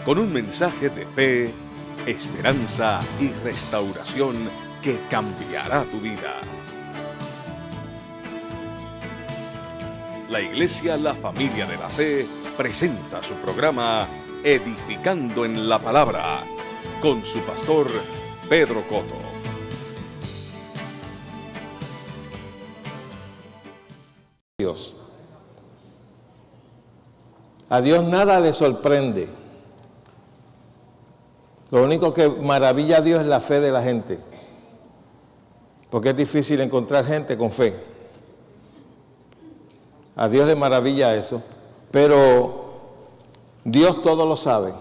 con un mensaje de fe, esperanza y restauración que cambiará tu vida. La Iglesia La Familia de la Fe presenta su programa Edificando en la Palabra con su pastor Pedro Coto. Dios. A Dios nada le sorprende. Lo único que maravilla a Dios es la fe de la gente. Porque es difícil encontrar gente con fe. A Dios le maravilla eso. Pero Dios todo lo sabe.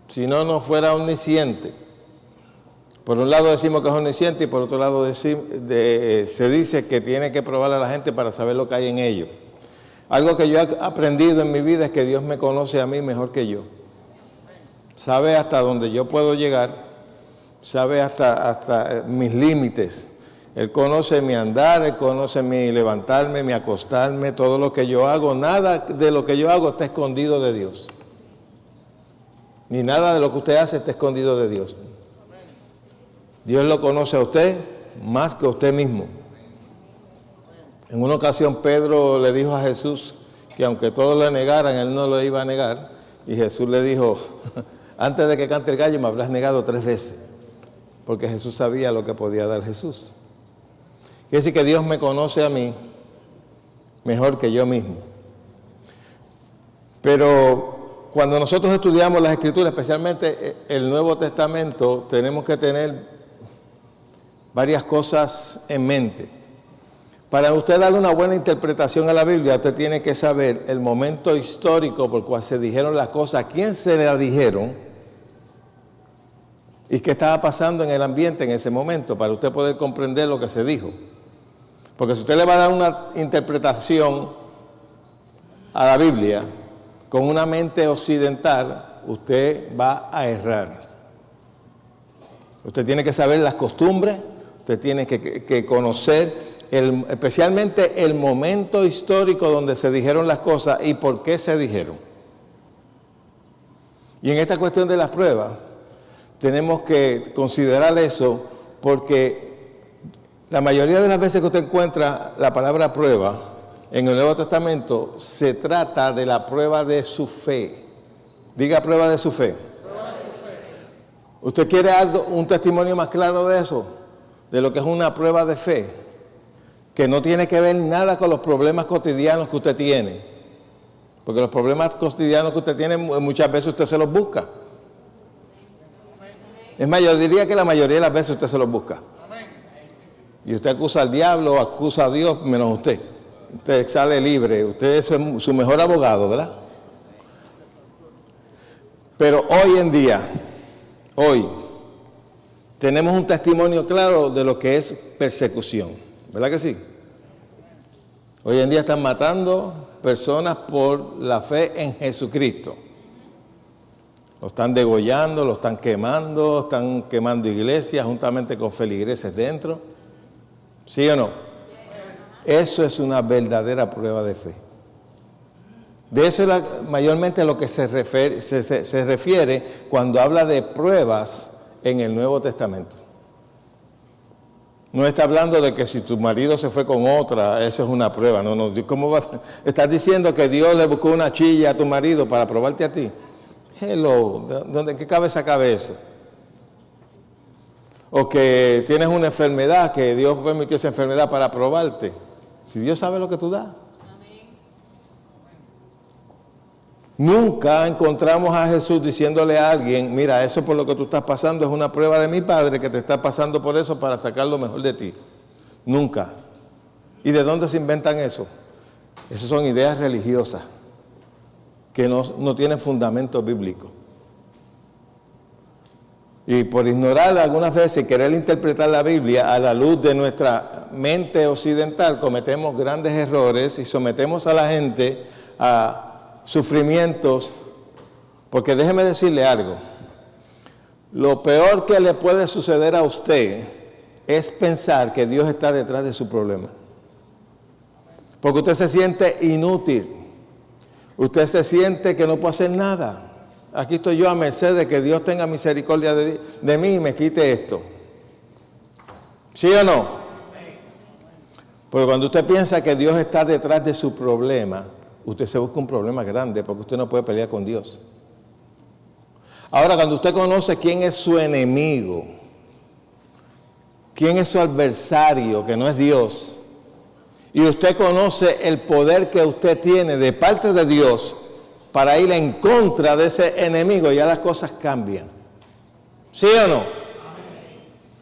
Si no, no fuera omnisciente. Por un lado decimos que es omnisciente y por otro lado se dice que tiene que probarle a la gente para saber lo que hay en ellos. Algo que yo he aprendido en mi vida es que Dios me conoce a mí mejor que yo. Sabe hasta dónde yo puedo llegar, sabe hasta mis límites. Él conoce mi andar, Él conoce mi levantarme, mi acostarme, todo lo que yo hago. Nada de lo que yo hago está escondido de Dios. Ni nada de lo que usted hace está escondido de Dios. Dios lo conoce a usted más que a usted mismo. En una ocasión Pedro le dijo a Jesús que aunque todos le negaran, él no lo iba a negar. Y Jesús le dijo, antes de que cante el gallo me habrás negado 3 veces. Porque Jesús sabía lo que podía dar Jesús. Quiere decir que Dios me conoce a mí mejor que yo mismo. Pero cuando nosotros estudiamos las Escrituras, especialmente el Nuevo Testamento, tenemos que tener varias cosas en mente. Para usted darle una buena interpretación a la Biblia, usted tiene que saber el momento histórico por cual se dijeron las cosas, a quién se las dijeron y qué estaba pasando en el ambiente en ese momento, para usted poder comprender lo que se dijo. Porque si usted le va a dar una interpretación a la Biblia con una mente occidental, usted va a errar. Usted tiene que saber las costumbres, usted tiene que conocer especialmente el momento histórico donde se dijeron las cosas y por qué se dijeron. Y en esta cuestión de las pruebas, tenemos que considerar eso porque la mayoría de las veces que usted encuentra la palabra prueba en el Nuevo Testamento, se trata de la prueba de su fe. Diga prueba de su fe. Prueba de su fe. ¿Usted quiere un testimonio más claro de eso? De lo que es una prueba de fe, que no tiene que ver nada con los problemas cotidianos que usted tiene, porque los problemas cotidianos que usted tiene muchas veces usted se los busca. Es más, yo diría que la mayoría de las veces usted se los busca. Y usted acusa al diablo, acusa a Dios, menos usted. Usted sale libre, usted es su mejor abogado, ¿verdad? Pero hoy en día, tenemos un testimonio claro de lo que es persecución, ¿verdad que sí? Hoy en día están matando personas por la fe en Jesucristo. Lo están degollando, lo están quemando iglesias juntamente con feligreses dentro. ¿Sí o no? Eso es una verdadera prueba de fe. De eso es mayormente a lo que se refiere cuando habla de pruebas en el Nuevo Testamento. No está hablando de que si tu marido se fue con otra, eso es una prueba. No. ¿Cómo vas? Estás diciendo que Dios le buscó una chilla a tu marido para probarte a ti. Hello, ¿en qué cabeza cabe eso? O que tienes una enfermedad, que Dios permitió esa enfermedad para probarte. Si Dios sabe lo que tú das. Nunca encontramos a Jesús diciéndole a alguien, mira, eso por lo que tú estás pasando es una prueba de mi Padre que te está pasando por eso para sacar lo mejor de ti. Nunca. ¿Y de dónde se inventan eso? Esas son ideas religiosas que no tienen fundamento bíblico. Y por ignorar algunas veces y querer interpretar la Biblia a la luz de nuestra mente occidental, cometemos grandes errores y sometemos a la gente a sufrimientos. Porque déjeme decirle algo, lo peor que le puede suceder a usted es pensar que Dios está detrás de su problema. Porque usted se siente inútil, usted se siente que no puede hacer nada. aquí estoy yo a merced de que Dios tenga misericordia de mí y me quite esto. ¿Sí o no? Porque cuando usted piensa que Dios está detrás de su problema, usted se busca un problema grande porque usted no puede pelear con Dios. Ahora, cuando usted conoce quién es su enemigo, quién es su adversario, que no es Dios, y usted conoce el poder que usted tiene de parte de Dios para ir en contra de ese enemigo, ya las cosas cambian. ¿Sí o no?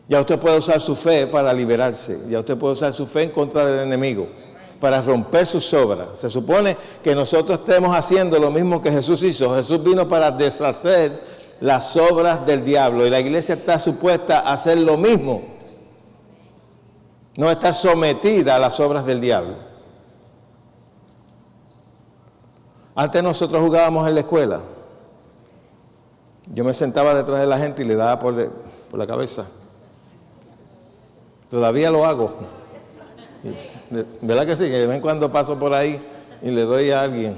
Ya usted puede usar su fe para liberarse, ya usted puede usar su fe en contra del enemigo, para romper sus obras. Se supone que nosotros estemos haciendo lo mismo que Jesús hizo. Jesús vino para deshacer las obras del diablo y la iglesia está supuesta a hacer lo mismo. No estar sometida a las obras del diablo. Antes nosotros jugábamos en la escuela. Yo me sentaba detrás de la gente y le daba por la cabeza. Todavía lo hago. ¿Verdad que sí? Que de vez en cuando paso por ahí y le doy a alguien.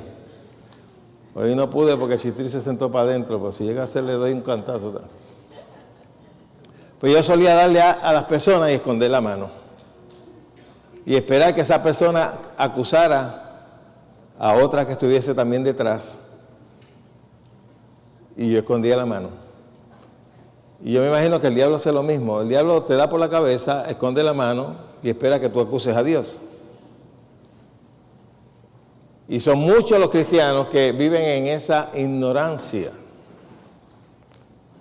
Hoy no pude porque Chitri se sentó para adentro, pues si llega a ser le doy un cantazo. Pues yo solía darle a las personas y esconder la mano. Y esperar que esa persona acusara a otra que estuviese también detrás. Y yo escondía la mano. Y yo me imagino que el diablo hace lo mismo. El diablo te da por la cabeza, esconde la mano y espera que tú acuses a Dios. Y son muchos los cristianos que viven en esa ignorancia.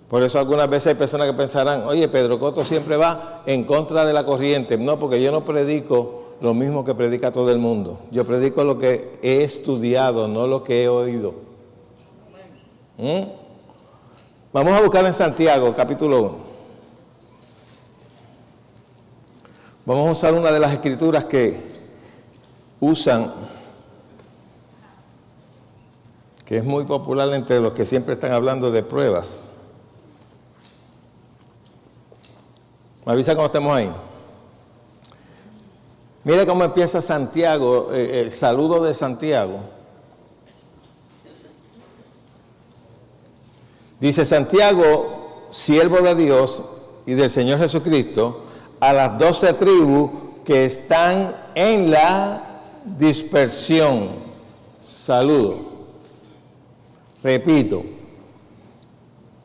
Por eso algunas veces hay personas que pensarán, oye, Pedro Coto siempre va en contra de la corriente. No, porque yo no predico lo mismo que predica todo el mundo. Yo predico lo que he estudiado, no lo que he oído. Vamos a buscar en Santiago, capítulo 1. Vamos a usar una de las escrituras que usan, que es muy popular entre los que siempre están hablando de pruebas. ¿Me avisa cuando estemos ahí? Mire cómo empieza Santiago, el saludo de Santiago. Dice Santiago, siervo de Dios y del Señor Jesucristo, a las 12 tribus que están en la dispersión. Saludo. Repito,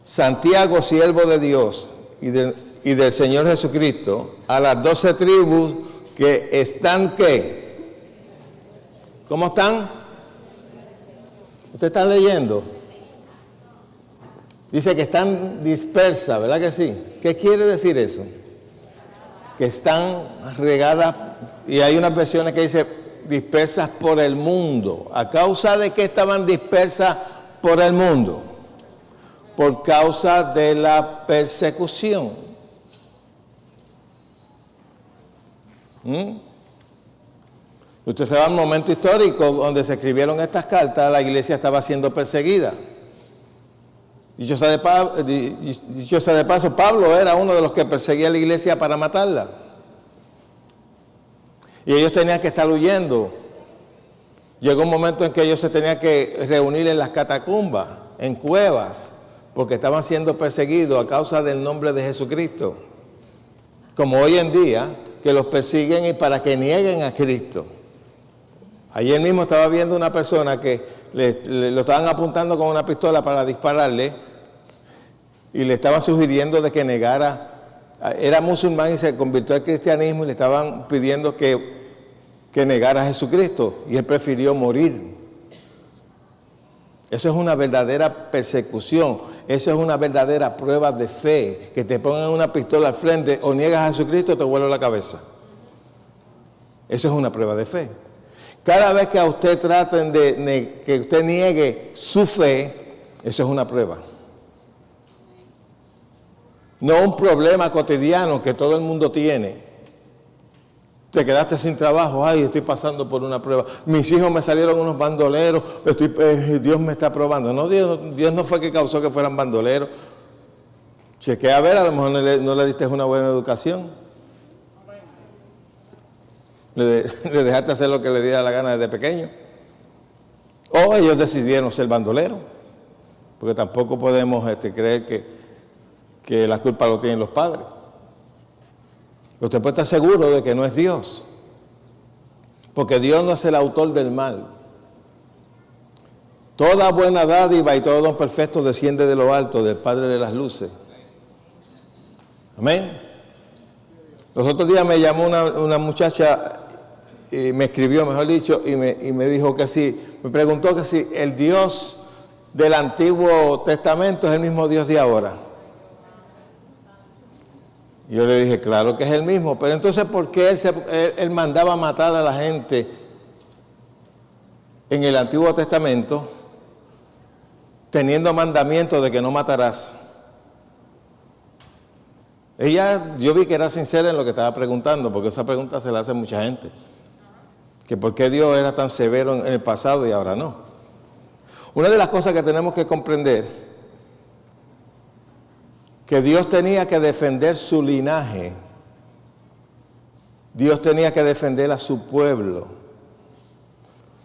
Santiago, siervo de Dios y del Señor Jesucristo, a las 12 tribus que están, ¿qué? ¿Cómo están? ¿Ustedes están leyendo? Dice que están dispersas, ¿verdad que sí? ¿Qué quiere decir eso? Que están regadas, y hay unas versiones que dice dispersas por el mundo. ¿A causa de qué estaban dispersas por el mundo? Por causa de la persecución. Usted se va a un momento histórico donde se escribieron estas cartas, la iglesia estaba siendo perseguida. Dicho sea de paso, Pablo era uno de los que perseguía a la iglesia para matarla. Y ellos tenían que estar huyendo. Llegó un momento en que ellos se tenían que reunir en las catacumbas, en cuevas, porque estaban siendo perseguidos a causa del nombre de Jesucristo. Como hoy en día, que los persiguen y para que nieguen a Cristo. Ayer mismo estaba viendo una persona que lo estaban apuntando con una pistola para dispararle y le estaban sugiriendo de que negara. Era musulmán y se convirtió al cristianismo y le estaban pidiendo que negara a Jesucristo y él prefirió morir. Eso es una verdadera persecución, eso es una verdadera prueba de fe, que te pongan una pistola al frente o niegas a Jesucristo o te vuelo la cabeza. Eso es una prueba de fe. Cada vez que a usted traten que usted niegue su fe, eso es una prueba. No un problema cotidiano que todo el mundo tiene. Te quedaste sin trabajo, ay, estoy pasando por una prueba. Mis hijos me salieron unos bandoleros, Dios me está probando. No, Dios no fue que causó que fueran bandoleros. Chequea a ver, a lo mejor no le diste una buena educación. Le dejaste hacer lo que le diera la gana desde pequeño. O ellos decidieron ser bandoleros. porque tampoco podemos creer que la culpa lo tienen los padres. Pero usted puede estar seguro de que no es Dios, porque Dios no es el autor del mal. Toda buena dádiva y todo don perfecto desciende de lo alto, del Padre de las luces. Amén. Los otros días me llamó una muchacha y me escribió, mejor dicho, y me dijo que sí, me preguntó que si el Dios del Antiguo Testamento es el mismo Dios de ahora. Yo le dije, claro que es el mismo, pero entonces ¿por qué él mandaba matar a la gente en el Antiguo Testamento, teniendo mandamiento de que no matarás? Yo vi que era sincera en lo que estaba preguntando, porque esa pregunta se la hace mucha gente. Que por qué Dios era tan severo en el pasado y ahora no. Una de las cosas que tenemos que comprender, que Dios tenía que defender su linaje. Dios tenía que defender a su pueblo.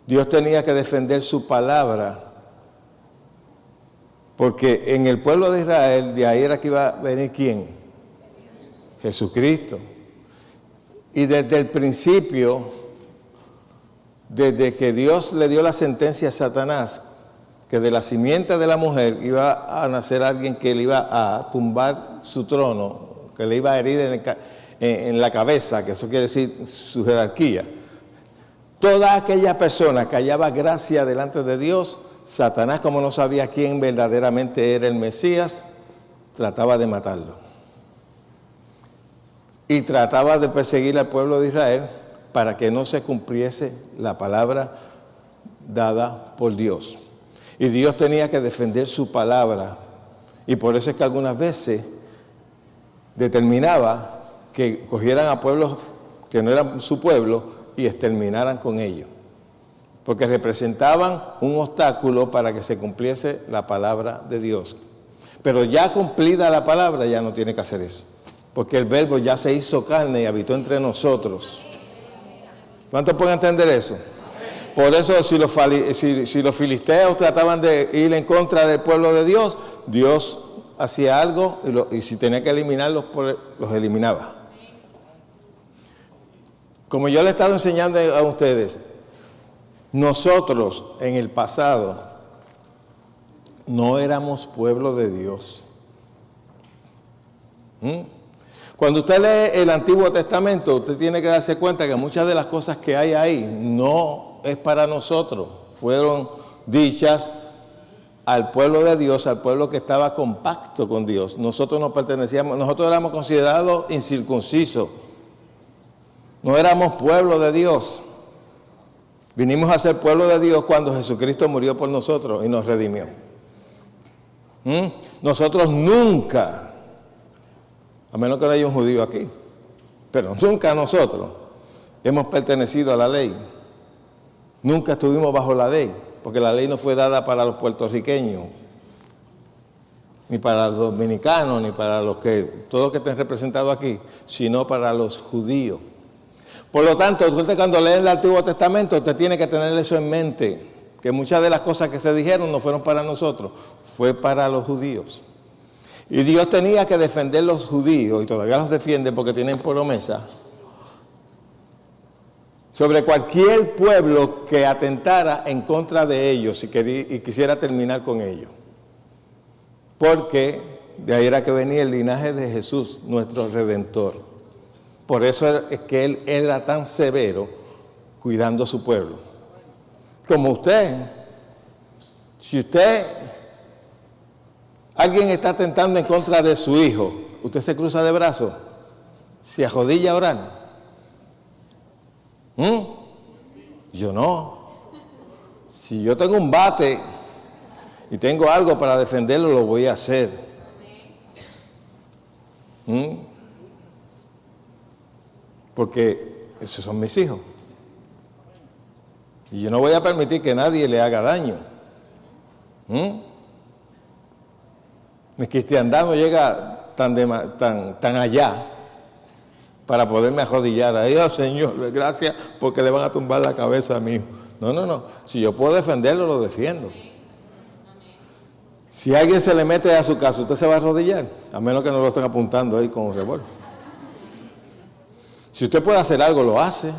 Dios tenía que defender su palabra. Porque en el pueblo de Israel, de ahí era que iba a venir ¿quién? Jesucristo. Y desde el principio, desde que Dios le dio la sentencia a Satanás, que de la simiente de la mujer iba a nacer alguien que le iba a tumbar su trono, que le iba a herir en la cabeza, que eso quiere decir su jerarquía. Toda aquella persona que hallaba gracia delante de Dios, Satanás, como no sabía quién verdaderamente era el Mesías, trataba de matarlo. Y trataba de perseguir al pueblo de Israel para que no se cumpliese la palabra dada por Dios. Y Dios tenía que defender su palabra. Y por eso es que algunas veces determinaba que cogieran a pueblos que no eran su pueblo y exterminaran con ellos. Porque representaban un obstáculo para que se cumpliese la palabra de Dios. Pero ya cumplida la palabra, ya no tiene que hacer eso. Porque el verbo ya se hizo carne y habitó entre nosotros. ¿Cuántos pueden entender eso? Por eso si los filisteos trataban de ir en contra del pueblo de Dios, Dios hacía algo y si tenía que eliminarlos, los eliminaba. Como yo le he estado enseñando a ustedes, nosotros en el pasado no éramos pueblo de Dios. Cuando usted lee el Antiguo Testamento, usted tiene que darse cuenta que muchas de las cosas que hay ahí no es para nosotros. Fueron dichas al pueblo de Dios, al pueblo que estaba compacto con Dios. Nosotros no pertenecíamos, nosotros éramos considerados incircuncisos. No éramos pueblo de Dios. Vinimos a ser pueblo de Dios cuando Jesucristo murió por nosotros y nos redimió. Nosotros nunca, a menos que no haya un judío aquí, pero nunca nosotros hemos pertenecido a la ley. Nunca estuvimos bajo la ley, porque la ley no fue dada para los puertorriqueños, ni para los dominicanos, ni para todos los que estén representados aquí, sino para los judíos. Por lo tanto, usted cuando lee el Antiguo Testamento, usted tiene que tener eso en mente, que muchas de las cosas que se dijeron no fueron para nosotros, fue para los judíos. Y Dios tenía que defender a los judíos, y todavía los defiende porque tienen promesa, sobre cualquier pueblo que atentara en contra de ellos y quisiera terminar con ellos. Porque de ahí era que venía el linaje de Jesús, nuestro Redentor. Por eso es que Él era tan severo cuidando a su pueblo. Como usted, si alguien está atentando en contra de su hijo, usted se cruza de brazos, se arrodilla a orar. Yo no. Si yo tengo un bate y tengo algo para defenderlo, lo voy a hacer. Porque esos son mis hijos. Y yo no voy a permitir que nadie le haga daño. Mi cristiandad no llega tan allá para poderme arrodillar. Ay, oh, Señor, gracias porque le van a tumbar la cabeza a mi hijo. No. Si yo puedo defenderlo, lo defiendo. Si alguien se le mete a su casa, ¿usted se va a arrodillar? A menos que no lo estén apuntando ahí con un revólver. Si usted puede hacer algo, lo hace.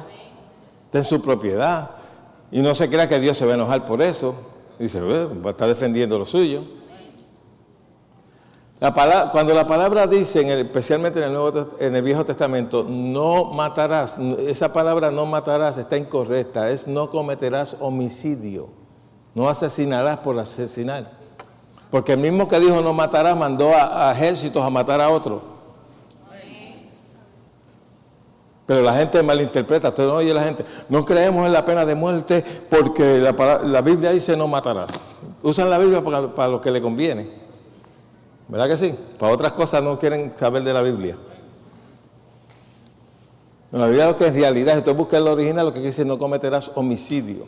Está en su propiedad. Y no se crea que Dios se va a enojar por eso. Dice, va a estar defendiendo lo suyo. Cuando la palabra dice, especialmente en el Viejo Testamento, no matarás, esa palabra no matarás está incorrecta, es no cometerás homicidio, no asesinarás por asesinar. Porque el mismo que dijo no matarás mandó a ejércitos a matar a otros. Pero la gente malinterpreta. Usted no oye la gente, no creemos en la pena de muerte porque la Biblia dice no matarás. Usan la Biblia para lo que le conviene. ¿Verdad que sí? Para otras cosas no quieren saber de la Biblia. En la Biblia lo que en realidad, si usted busca el original, lo que dice no cometerás homicidio.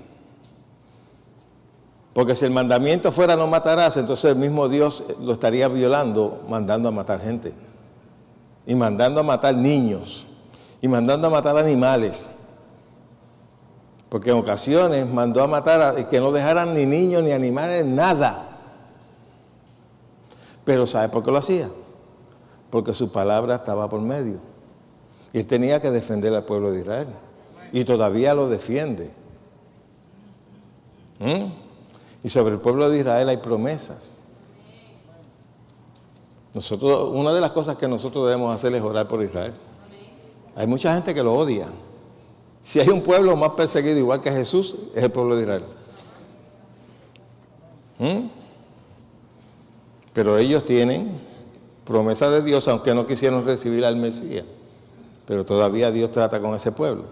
Porque si el mandamiento fuera no matarás, entonces el mismo Dios lo estaría violando, mandando a matar gente. Y mandando a matar niños. Y mandando a matar animales. Porque en ocasiones mandó a matar que no dejaran ni niños ni animales, nada. Pero ¿sabe por qué lo hacía? Porque su palabra estaba por medio. Y él tenía que defender al pueblo de Israel. Y todavía lo defiende. Y sobre el pueblo de Israel hay promesas. Una de las cosas que nosotros debemos hacer es orar por Israel. Hay mucha gente que lo odia. Si hay un pueblo más perseguido igual que Jesús, es el pueblo de Israel. Pero ellos tienen promesa de Dios, aunque no quisieron recibir al Mesías. Pero todavía Dios trata con ese pueblo.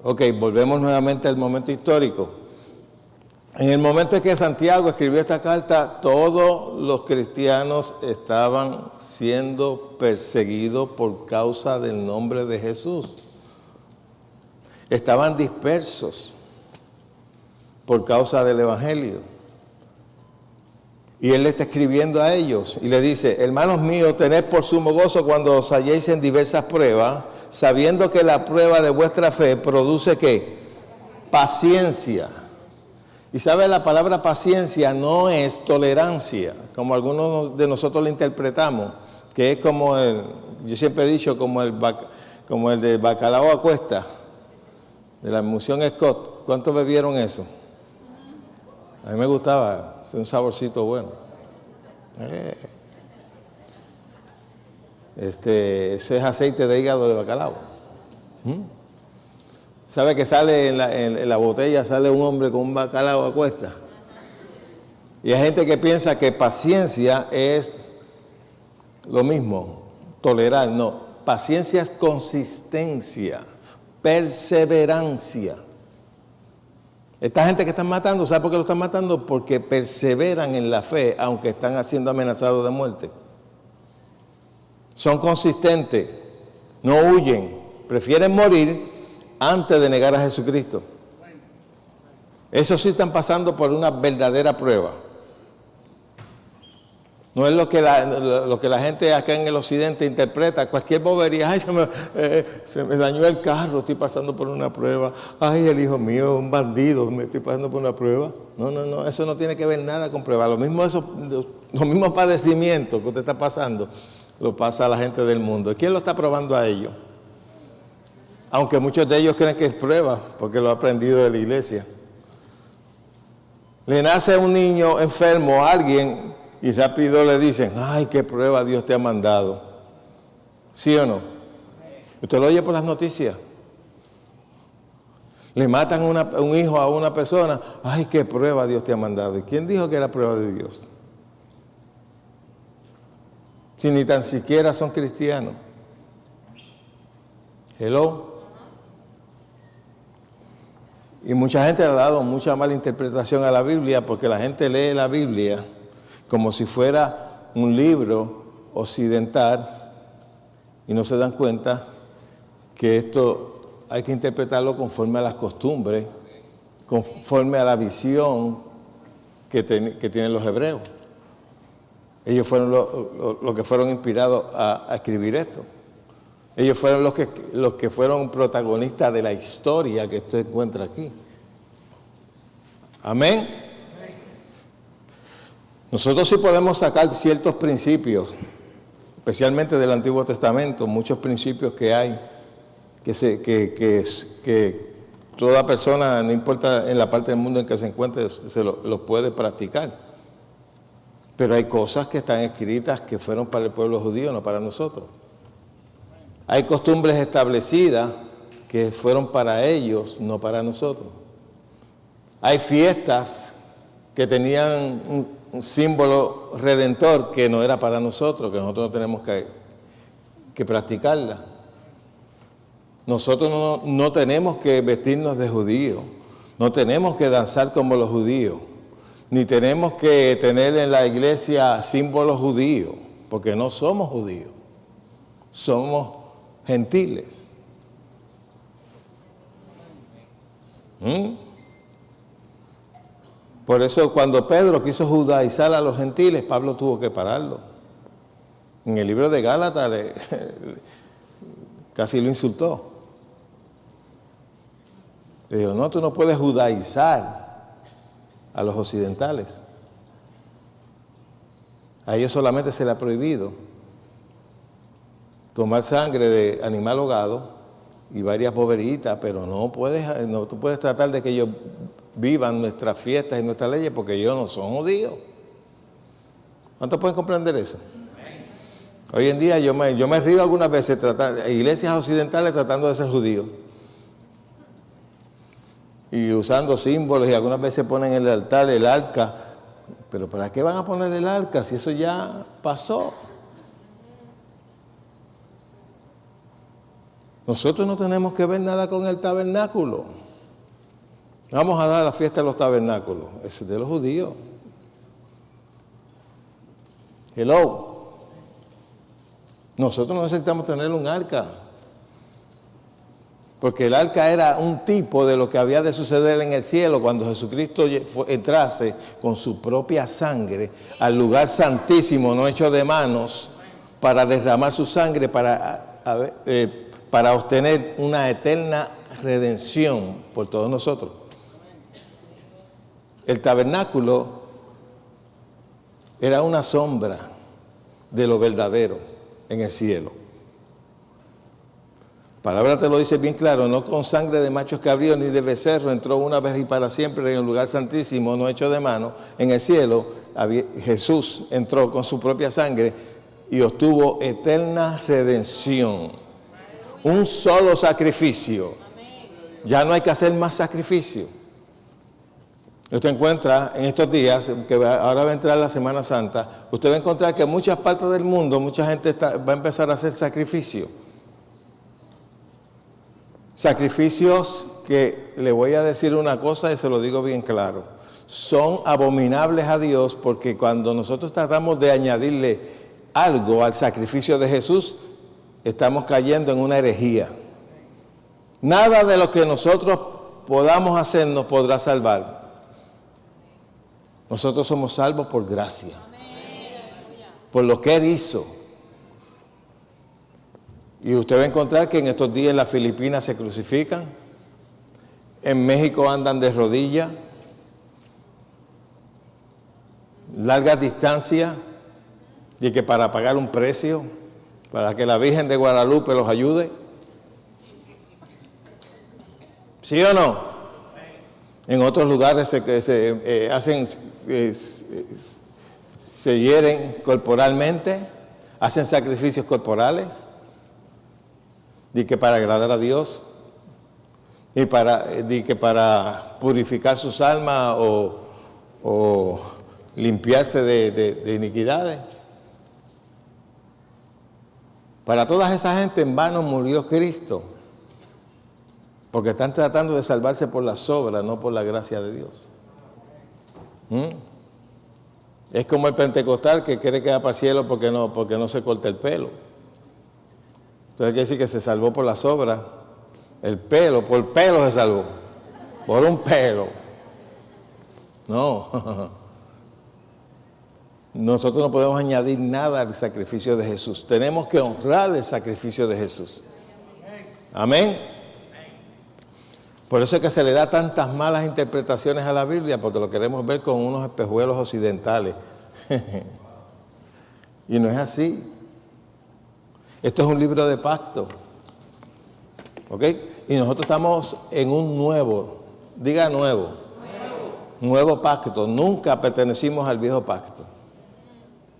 Ok, volvemos nuevamente al momento histórico. En el momento en que Santiago escribió esta carta, todos los cristianos estaban siendo perseguidos por causa del nombre de Jesús. Estaban dispersos por causa del Evangelio. Y él le está escribiendo a ellos y le dice, hermanos míos, tened por sumo gozo cuando os halléis en diversas pruebas, sabiendo que la prueba de vuestra fe produce ¿qué? Paciencia. Y sabe, la palabra paciencia no es tolerancia, como algunos de nosotros la interpretamos, que es como yo siempre he dicho, como el de bacalao a cuesta, de la emulsión Scott. ¿Cuántos bebieron eso? A mí me gustaba, es un saborcito bueno. Ese es aceite de hígado de bacalao. ¿Sabe que sale en la botella, sale un hombre con un bacalao a cuesta? Y hay gente que piensa que paciencia es lo mismo, tolerar. No, paciencia es consistencia, perseverancia. Esta gente que están matando, ¿sabe por qué lo están matando? Porque perseveran en la fe, aunque están siendo amenazados de muerte. Son consistentes, no huyen, prefieren morir antes de negar a Jesucristo. Esos sí están pasando por una verdadera prueba. No es lo que la gente acá en el occidente interpreta, cualquier bobería. Ay, se me dañó el carro, estoy pasando por una prueba. Ay, el hijo mío es un bandido, me estoy pasando por una prueba. No, eso no tiene que ver nada con prueba. Los mismos padecimientos que usted está pasando, lo pasa a la gente del mundo. ¿Quién lo está probando a ellos? Aunque muchos de ellos creen que es prueba, porque lo ha aprendido de la iglesia. Le nace un niño enfermo a alguien y rápido le dicen, ay, qué prueba Dios te ha mandado. ¿Sí o no? Usted lo oye por las noticias. Le matan un hijo a una persona, ay, qué prueba Dios te ha mandado. ¿Y quién dijo que era prueba de Dios? Si ni tan siquiera son cristianos. Hello. Y mucha gente le ha dado mucha mala interpretación a la Biblia porque la gente lee la Biblia como si fuera un libro occidental y no se dan cuenta que esto hay que interpretarlo conforme a las costumbres, conforme a la visión que tienen los hebreos. Ellos fueron los que fueron inspirados a escribir esto. Ellos fueron los que fueron protagonistas de la historia que usted encuentra aquí. Amén. Nosotros sí podemos sacar ciertos principios, especialmente del Antiguo Testamento, muchos principios que hay, que toda persona, no importa en la parte del mundo en que se encuentre, los puede practicar. Pero hay cosas que están escritas que fueron para el pueblo judío, no para nosotros. Hay costumbres establecidas que fueron para ellos, no para nosotros. Hay fiestas que tenían un símbolo redentor que no era para nosotros, que nosotros no tenemos que practicarla. Nosotros no tenemos que vestirnos de judíos, no tenemos que danzar como los judíos, ni tenemos que tener en la iglesia símbolos judíos, porque no somos judíos, somos gentiles. Por eso cuando Pedro quiso judaizar a los gentiles, Pablo tuvo que pararlo. En el libro de Gálatas casi lo insultó. Le dijo, no, tú no puedes judaizar a los occidentales. A ellos solamente se les ha prohibido tomar sangre de animal ahogado y varias boberitas, pero tú puedes tratar de que ellos vivan nuestras fiestas y nuestras leyes porque ellos no son judíos. ¿Cuántos pueden comprender eso? Hoy en día yo me río algunas veces iglesias occidentales tratando de ser judíos y usando símbolos, y algunas veces ponen en el altar el arca. Pero ¿para qué van a poner el arca si eso ya pasó? Nosotros no tenemos que ver nada con el tabernáculo. Vamos a dar la fiesta de los tabernáculos. Eso es de los judíos. Hello. Nosotros no necesitamos tener un arca. Porque el arca era un tipo de lo que había de suceder en el cielo cuando Jesucristo entrase con su propia sangre al lugar santísimo, no hecho de manos, para derramar su sangre para obtener una eterna redención por todos nosotros. El tabernáculo era una sombra de lo verdadero en el cielo. La palabra te lo dice bien claro, no con sangre de machos cabríos ni de becerro entró una vez y para siempre en el lugar santísimo, no hecho de mano. En el cielo Jesús entró con su propia sangre y obtuvo eterna redención. Un solo sacrificio. Ya no hay que hacer más sacrificio. Usted encuentra en estos días, que ahora va a entrar la Semana Santa, usted va a encontrar que en muchas partes del mundo, mucha gente va a empezar a hacer sacrificios. Sacrificios que le voy a decir una cosa y se lo digo bien claro. Son abominables a Dios porque cuando nosotros tratamos de añadirle algo al sacrificio de Jesús, estamos cayendo en una herejía. Nada de lo que nosotros podamos hacer nos podrá salvar. Nosotros somos salvos por gracia, por lo que Él hizo. Y usted va a encontrar que en estos días en las Filipinas se crucifican, en México andan de rodillas, largas distancias, y que para pagar un precio, para que la Virgen de Guadalupe los ayude. ¿Sí o no? En otros lugares se hieren corporalmente, hacen sacrificios corporales, y que para agradar a Dios, y que para purificar sus almas o limpiarse de iniquidades. Para toda esa gente en vano murió Cristo, porque están tratando de salvarse por las obras, no por la gracia de Dios. Es como el pentecostal que quiere quedar para el cielo porque no se corta el pelo. Entonces quiere decir que se salvó por las obras. Por pelo se salvó. Por un pelo. No. Nosotros no podemos añadir nada al sacrificio de Jesús. Tenemos que honrar el sacrificio de Jesús. Amén. Por eso es que se le da tantas malas interpretaciones a la Biblia, porque lo queremos ver con unos espejuelos occidentales. Y no es así. Esto es un libro de pacto. ¿Ok? Y nosotros estamos en un nuevo, diga nuevo, nuevo pacto. Nunca pertenecimos al viejo pacto.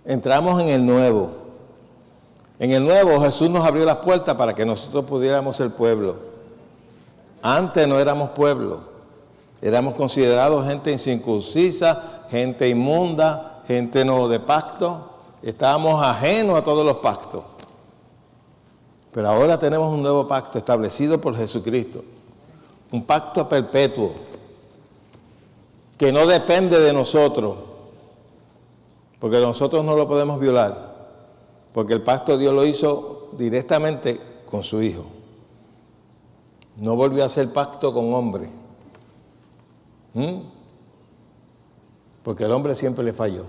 Entramos en el nuevo. En el nuevo Jesús nos abrió las puertas para que nosotros pudiéramos ser pueblo. Antes no éramos pueblo. Éramos considerados gente incircuncisa, gente inmunda, gente no de pacto. Estábamos ajenos a todos los pactos. Pero ahora tenemos un nuevo pacto establecido por Jesucristo. Un pacto perpetuo que no depende de nosotros, porque nosotros no lo podemos violar, porque el pacto Dios lo hizo directamente con su Hijo. No volvió a hacer pacto con hombre. Porque el hombre siempre le falló.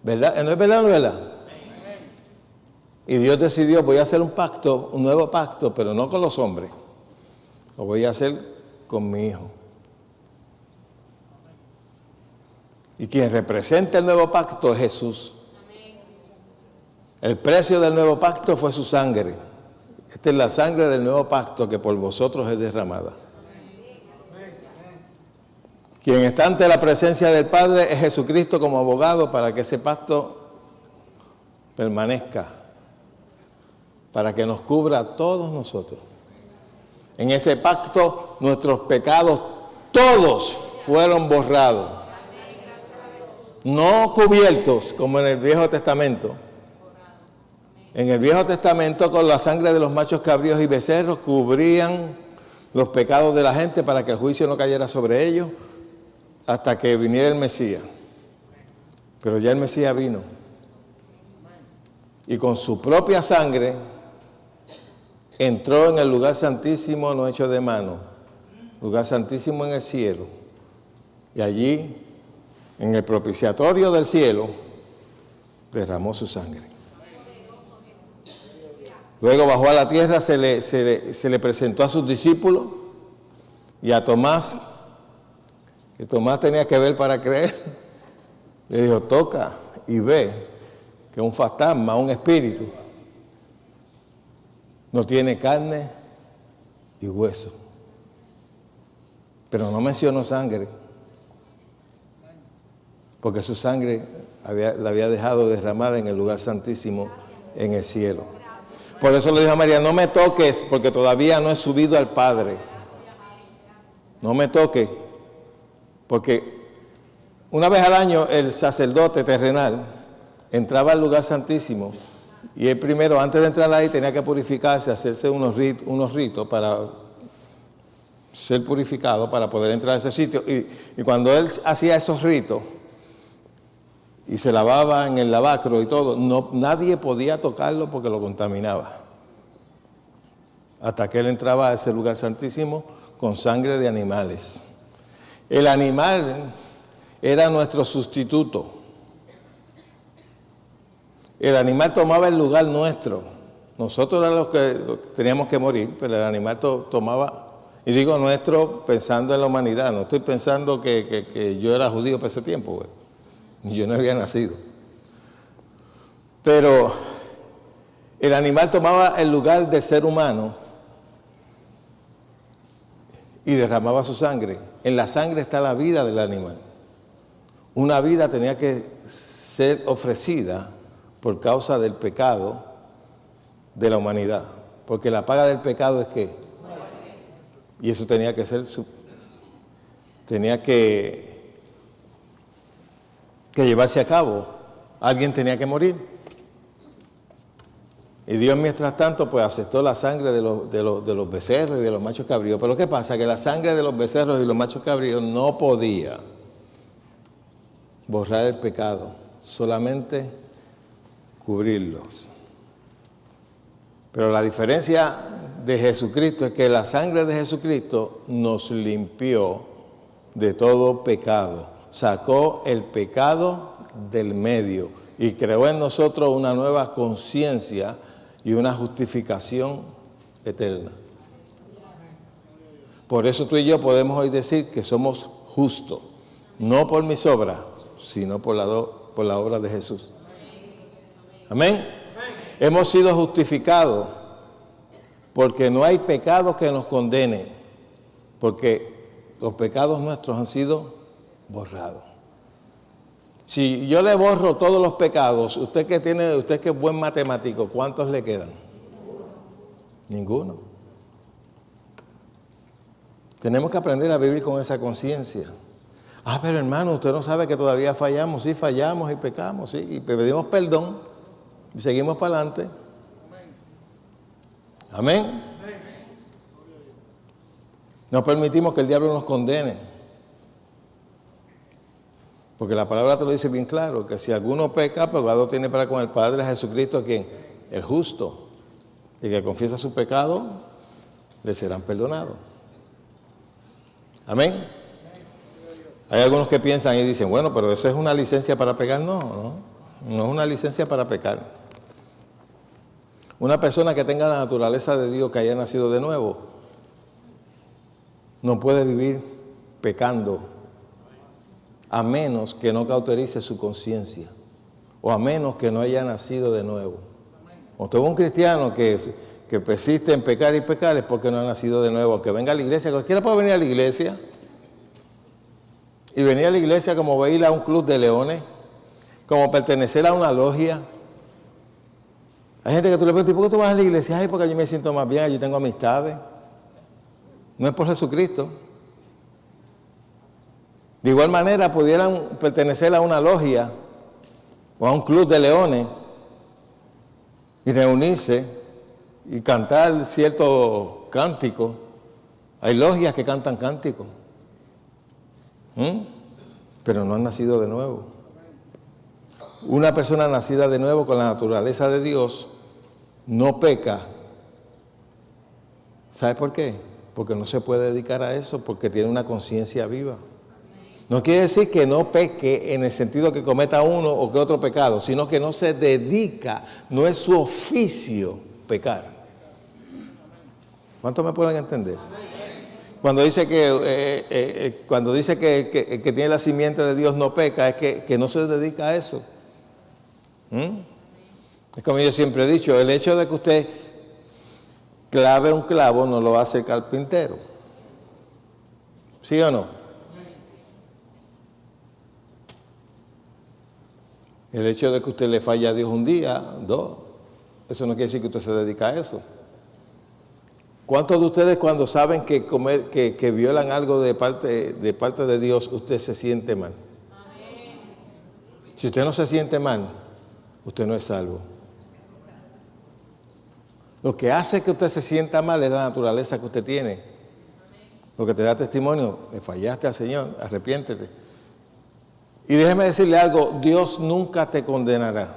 ¿Verdad? ¿No es verdad o no es verdad? Y Dios decidió, voy a hacer un pacto, un nuevo pacto, pero no con los hombres. Lo voy a hacer con mi Hijo. Y quien representa el nuevo pacto es Jesús. El precio del nuevo pacto fue su sangre. Esta es la sangre del nuevo pacto que por vosotros es derramada. Quien está ante la presencia del Padre es Jesucristo como abogado para que ese pacto permanezca, para que nos cubra a todos nosotros. En ese pacto nuestros pecados todos fueron borrados, no cubiertos como en el Viejo Testamento. En el Viejo Testamento, con la sangre de los machos cabríos y becerros, cubrían los pecados de la gente para que el juicio no cayera sobre ellos hasta que viniera el Mesías. Pero ya el Mesías vino. Y con su propia sangre entró en el lugar santísimo no hecho de mano, lugar santísimo en el cielo. Y allí, en el propiciatorio del cielo, derramó su sangre. Luego bajó a la tierra, se le presentó a sus discípulos y a Tomás, que Tomás tenía que ver para creer, le dijo, toca y ve que un fantasma, un espíritu, no tiene carne y hueso. Pero no mencionó sangre, porque su sangre la había dejado derramada en el lugar santísimo en el cielo. Por eso le dijo a María, no me toques, porque todavía no he subido al Padre. No me toques, porque una vez al año el sacerdote terrenal entraba al lugar santísimo y él primero, antes de entrar ahí, tenía que purificarse, hacerse unos ritos para ser purificado, para poder entrar a ese sitio. Y cuando él hacía esos ritos y se lavaba en el lavacro y todo, nadie podía tocarlo porque lo contaminaba. Hasta que él entraba a ese lugar santísimo con sangre de animales. El animal era nuestro sustituto. El animal tomaba el lugar nuestro. Nosotros éramos los que teníamos que morir, pero el animal tomaba, y digo nuestro pensando en la humanidad, no estoy pensando que yo era judío para ese tiempo, güey. Yo no había nacido. Pero el animal tomaba el lugar del ser humano y derramaba su sangre. En la sangre está la vida del animal. Una vida tenía que ser ofrecida por causa del pecado de la humanidad. Porque la paga del pecado es ¿qué? Y eso tenía que ser tenía que llevarse a cabo. Alguien tenía que morir. Y Dios, mientras tanto, pues aceptó la sangre de los becerros y de los machos cabríos. Pero ¿qué pasa? Que la sangre de los becerros y los machos cabríos no podía borrar el pecado, solamente cubrirlos. Pero la diferencia de Jesucristo es que la sangre de Jesucristo nos limpió de todo pecado. Sacó el pecado del medio y creó en nosotros una nueva conciencia y una justificación eterna. Por eso tú y yo podemos hoy decir que somos justos, no por mis obras, sino por por la obra de Jesús. Amén. Hemos sido justificados porque no hay pecado que nos condene, porque los pecados nuestros han sido borrados. Si yo le borro todos los pecados, usted que es buen matemático, ¿cuántos le quedan? Ninguno. Tenemos que aprender a vivir con esa conciencia. Ah, pero hermano, usted no sabe que todavía fallamos. Sí, fallamos y pecamos, sí, y pedimos perdón y seguimos para adelante. Amén. No permitimos que el diablo nos condene. Porque la palabra te lo dice bien claro, que si alguno peca, pecado tiene para con el Padre. Jesucristo, ¿quién? El justo. Y que confiesa su pecado, le serán perdonados. Amén. Hay algunos que piensan y dicen, bueno, pero eso es una licencia para pecar. No es una licencia para pecar. Una persona que tenga la naturaleza de Dios, que haya nacido de nuevo, no puede vivir pecando a menos que no cauterice su conciencia o a menos que no haya nacido de nuevo. Cuando un cristiano que persiste en pecar y pecar es porque no ha nacido de nuevo. Aunque venga a la iglesia, cualquiera puede venir a la iglesia y venir a la iglesia como ir a un club de leones, como pertenecer a una logia. Hay gente que tú le preguntas, ¿por qué tú vas a la iglesia? Ay, porque allí me siento más bien, allí tengo amistades. No es por Jesucristo. De igual manera pudieran pertenecer a una logia o a un club de leones y reunirse y cantar cierto cántico. Hay logias que cantan cánticos, pero no han nacido de nuevo. Una persona nacida de nuevo con la naturaleza de Dios no peca. ¿Sabe por qué? Porque no se puede dedicar a eso, porque tiene una conciencia viva. No quiere decir que no peque en el sentido que cometa uno o que otro pecado, sino que no se dedica, no es su oficio pecar. ¿Cuántos me pueden entender? Cuando dice que tiene la simiente de Dios no peca, es que no se dedica a eso. Es como yo siempre he dicho, el hecho de que usted clave un clavo no lo hace el carpintero. ¿Sí o no? El hecho de que usted le falle a Dios un día, dos, eso no quiere decir que usted se dedica a eso. ¿Cuántos de ustedes cuando saben que violan algo de parte de Dios, usted se siente mal? Amén. Si usted no se siente mal, usted no es salvo. Lo que hace que usted se sienta mal es la naturaleza que usted tiene. Lo que te da testimonio, le fallaste al Señor, arrepiéntete. Y déjeme decirle algo, Dios nunca te condenará.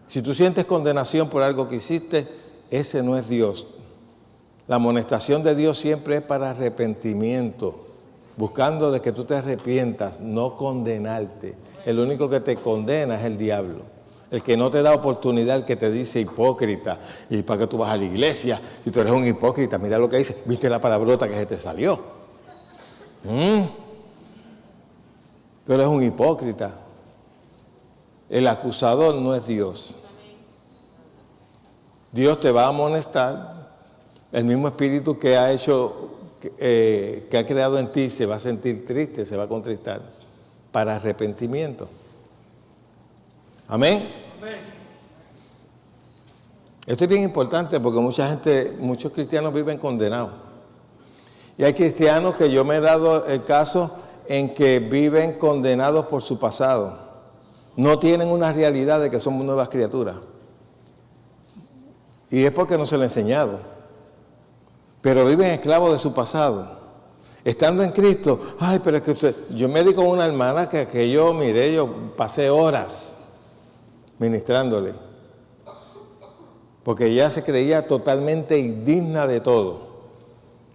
Si tú sientes condenación por algo que hiciste, ese no es Dios. La amonestación de Dios siempre es para arrepentimiento, buscando de que tú te arrepientas, no condenarte. El único que te condena es el diablo. El que no te da oportunidad, el que te dice hipócrita. ¿Y para qué tú vas a la iglesia? Si tú eres un hipócrita, mira lo que dice. ¿Viste la palabrota que se te salió? Tú eres un hipócrita. El acusador no es Dios. Dios te va a amonestar. El mismo espíritu que ha hecho, que ha creado en ti, se va a sentir triste, se va a contristar para arrepentimiento. Amén. Esto es bien importante porque muchos cristianos viven condenados. Y hay cristianos que yo me he dado el caso en que viven condenados por su pasado. No tienen una realidad de que son nuevas criaturas. Y es porque no se lo he enseñado. Pero viven esclavos de su pasado. Estando en Cristo, ay, pero es que yo me di con una hermana que yo pasé horas ministrándole. Porque ella se creía totalmente indigna de todo.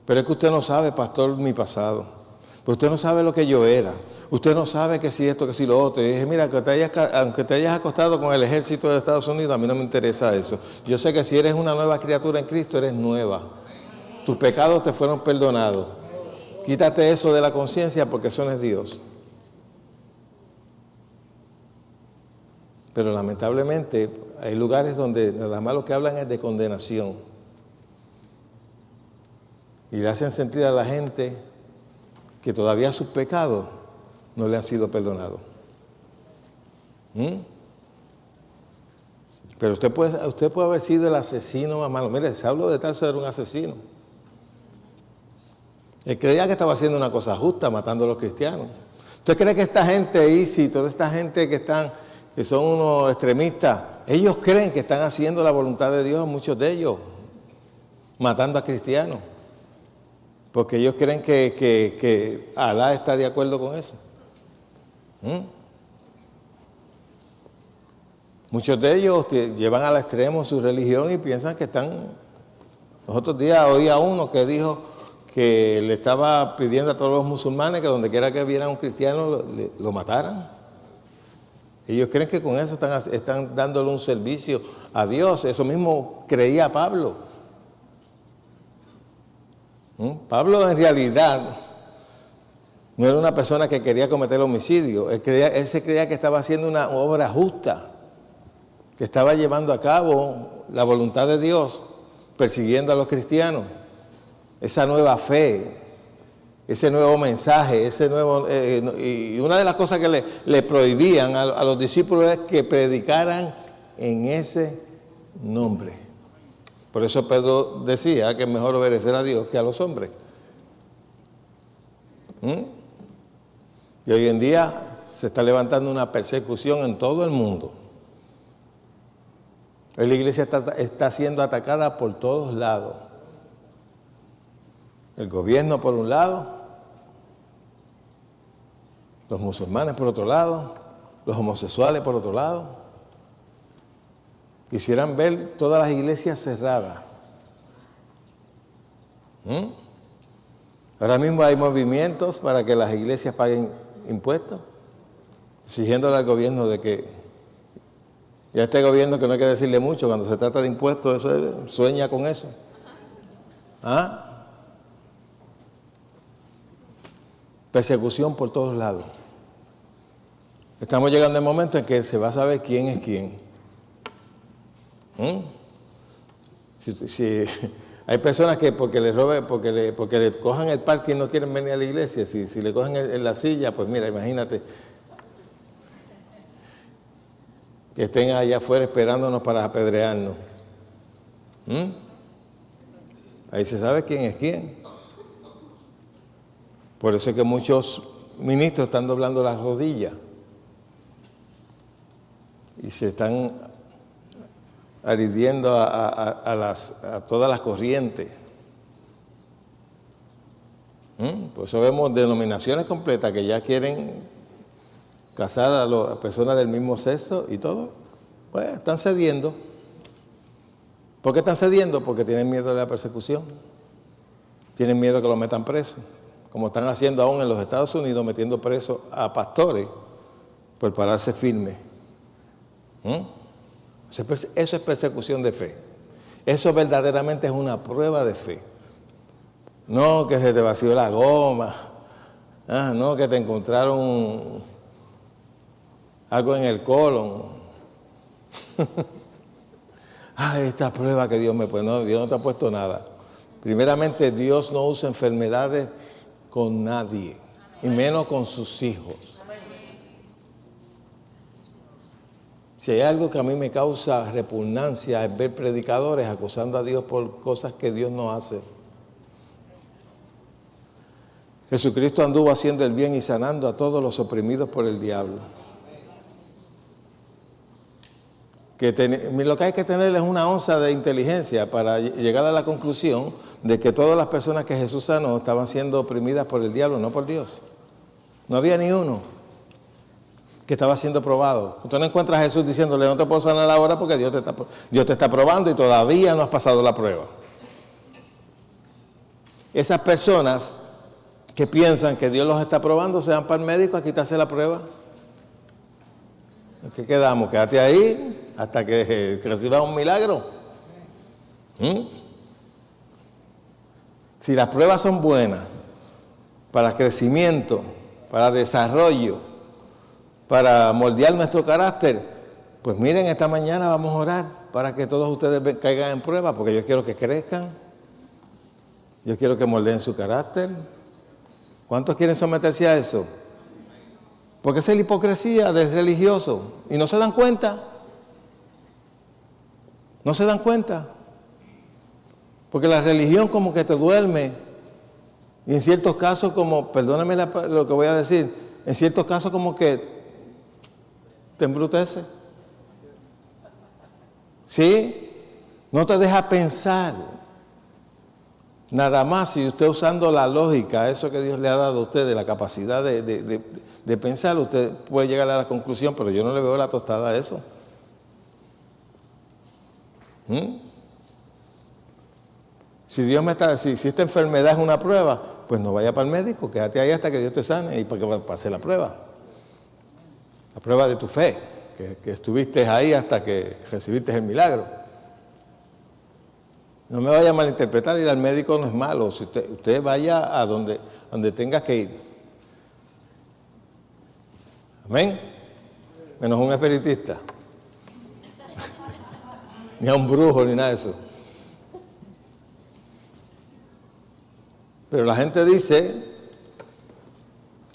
Pero es que usted no sabe, pastor, mi pasado. Pero usted no sabe lo que yo era. Usted no sabe que si esto, que si lo otro. Y dije, mira, aunque te hayas acostado con el ejército de Estados Unidos, a mí no me interesa eso. Yo sé que si eres una nueva criatura en Cristo, eres nueva. Tus pecados te fueron perdonados. Quítate eso de la conciencia porque eso no es Dios. Pero lamentablemente hay lugares donde nada más lo que hablan es de condenación. Y le hacen sentir a la gente que todavía sus pecados no le han sido perdonados. Pero usted puede haber sido el asesino más malo. Mire, Saulo de Tarso era un asesino. Él creía que estaba haciendo una cosa justa, matando a los cristianos. ¿Usted cree que esta gente, Isi, toda esta gente que son unos extremistas, ellos creen que están haciendo la voluntad de Dios, muchos de ellos, matando a cristianos? Porque ellos creen que Alá está de acuerdo con eso. Muchos de ellos llevan al extremo su religión y piensan que están... Los otros días oí a uno que dijo que le estaba pidiendo a todos los musulmanes que donde quiera que vieran un cristiano lo mataran. Ellos creen que con eso están dándole un servicio a Dios. Eso mismo creía Pablo. Pablo en realidad no era una persona que quería cometer homicidio. Él se creía que estaba haciendo una obra justa, que estaba llevando a cabo la voluntad de Dios, persiguiendo a los cristianos. Esa nueva fe, ese nuevo mensaje, y una de las cosas que le prohibían a los discípulos es que predicaran en ese nombre. Por eso Pedro decía que es mejor obedecer a Dios que a los hombres. Y hoy en día se está levantando una persecución en todo el mundo. Hoy la iglesia está siendo atacada por todos lados. El gobierno por un lado, los musulmanes por otro lado, los homosexuales por otro lado. Quisieran ver todas las iglesias cerradas. Ahora mismo hay movimientos para que las iglesias paguen impuestos, exigiéndole al gobierno de que, y a este gobierno que no hay que decirle mucho, cuando se trata de impuestos, eso sueña con eso. Persecución por todos lados. Estamos llegando al momento en que se va a saber quién es quién. Si hay personas que porque le cojan el parque y no quieren venir a la iglesia, si le cogen en la silla, pues mira, imagínate que estén allá afuera esperándonos para apedrearnos. Ahí se sabe quién es quién. Por eso es que muchos ministros están doblando las rodillas y se están adhiriendo a todas las corrientes. Por eso vemos denominaciones completas que ya quieren casar a las personas del mismo sexo y todo. Pues están cediendo. ¿Por qué están cediendo? Porque tienen miedo de la persecución. Tienen miedo que los metan presos. Como están haciendo aún en los Estados Unidos, metiendo presos a pastores por pararse firmes. Eso es persecución de fe. Eso verdaderamente es una prueba de fe. No que se te vació la goma, no que te encontraron algo en el colon. Esta prueba que Dios me pone. No, Dios no te ha puesto nada. Primeramente, Dios no usa enfermedades con nadie, y menos con sus hijos. Si hay algo que a mí me causa repugnancia es ver predicadores acusando a Dios por cosas que Dios no hace. Jesucristo anduvo haciendo el bien y sanando a todos los oprimidos por el diablo. Lo que hay que tener es una onza de inteligencia para llegar a la conclusión de que todas las personas que Jesús sanó estaban siendo oprimidas por el diablo, no por Dios. No había ni uno que estaba siendo probado. Usted no encuentra a Jesús diciéndole, no te puedo sanar ahora porque Dios te está probando y todavía no has pasado la prueba. Esas personas que piensan que Dios los está probando se van para el médico a quitarse la prueba. ¿En qué quedamos? Quédate ahí hasta que recibas un milagro. Si las pruebas son buenas para crecimiento, para desarrollo, para moldear nuestro carácter, Pues miren, esta mañana vamos a orar para que todos ustedes caigan en prueba, porque yo quiero que crezcan. Yo quiero que moldeen su carácter. ¿Cuántos quieren someterse a eso? Porque esa es la hipocresía del religioso. Y no se dan cuenta. No se dan cuenta. Porque la religión como que te duerme. Y en ciertos casos como, perdónenme lo que voy a decir, en ciertos casos como que te embrutece. ¿Sí? No te deja pensar. Nada más si usted usando la lógica, eso que Dios le ha dado a usted, de la capacidad de pensar, usted puede llegar a la conclusión, pero yo no le veo la tostada a eso. Si Dios si esta enfermedad es una prueba, pues no vaya para el médico, quédate ahí hasta que Dios te sane y para que pase la prueba. La prueba de tu fe, que estuviste ahí hasta que recibiste el milagro. No me vaya a malinterpretar, ir al médico no es malo. Si usted vaya a donde tenga que ir. Amén. Menos un espiritista. Ni a un brujo, ni nada de eso. Pero la gente dice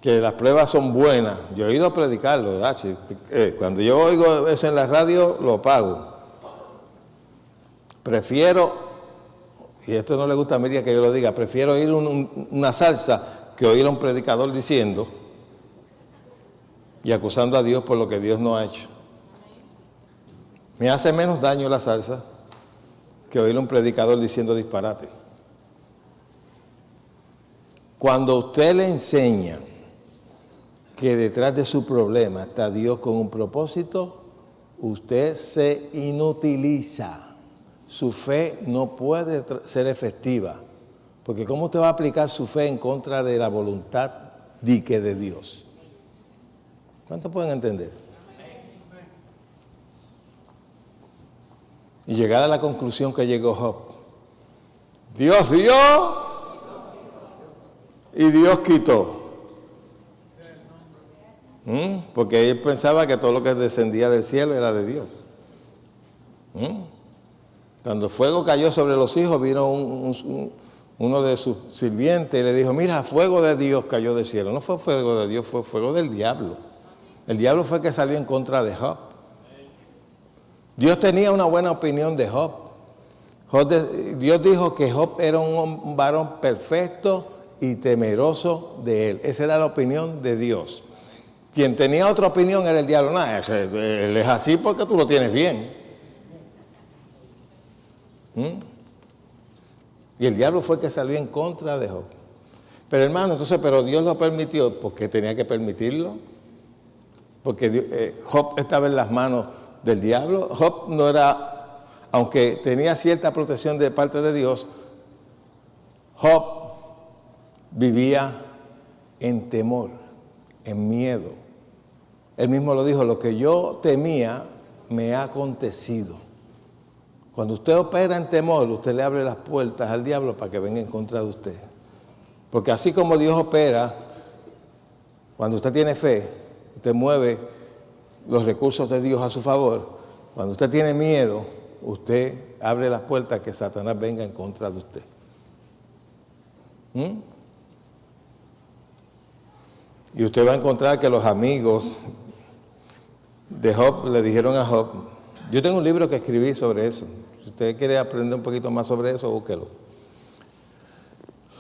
que las pruebas son buenas. Yo he ido a predicarlo, ¿verdad? Cuando yo oigo eso en la radio, lo pago. Prefiero, y esto no le gusta a Miriam que yo lo diga, prefiero oír una salsa que oír a un predicador diciendo y acusando a Dios por lo que Dios no ha hecho. Me hace menos daño la salsa que oír a un predicador diciendo disparate. Cuando usted le enseña que detrás de su problema está Dios con un propósito, usted se inutiliza. Su fe no puede ser efectiva, porque ¿cómo usted va a aplicar su fe en contra de la voluntad de Dios? ¿Cuántos pueden entender? Y llegar a la conclusión que llegó Job. Dios dio y Dios quitó. Porque él pensaba que todo lo que descendía del cielo era de Dios. Cuando el fuego cayó sobre los hijos, vino uno de sus sirvientes y le dijo, mira, fuego de Dios cayó del cielo. No fue fuego de Dios, fue fuego del diablo. El diablo fue el que salió en contra de Job. Dios tenía una buena opinión de Job. Dios dijo que Job era un varón perfecto y temeroso de él. Esa era la opinión de Dios. Quien tenía otra opinión era el diablo. No, él es así porque tú lo tienes bien. Y el diablo fue el que salió en contra de Job. Pero hermano, entonces, pero Dios lo permitió porque tenía que permitirlo. Porque Job estaba en las manos del diablo. Job no era, aunque tenía cierta protección de parte de Dios, Job vivía en temor, en miedo. Él mismo lo dijo, lo que yo temía me ha acontecido. Cuando usted opera en temor, usted le abre las puertas al diablo para que venga en contra de usted. Porque así como Dios opera, cuando usted tiene fe, usted mueve los recursos de Dios a su favor. Cuando usted tiene miedo, usted abre las puertas que Satanás venga en contra de usted. Y usted va a encontrar que los amigos de Job le dijeron a Job, yo tengo un libro que escribí sobre eso. Si usted quiere aprender un poquito más sobre eso, búsquelo.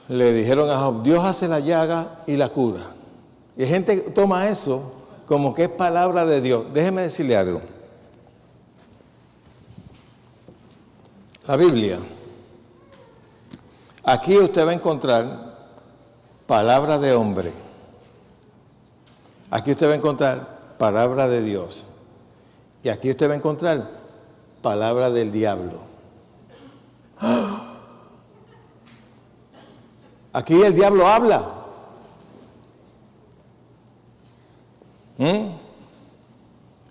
Le dijeron a Job, Dios hace la llaga y la cura. Y hay gente que toma eso como que es palabra de Dios. Déjeme decirle algo. La Biblia. Aquí usted va a encontrar palabra de hombre. Aquí usted va a encontrar palabra de Dios. Y aquí usted va a encontrar palabra del diablo. Aquí el diablo habla.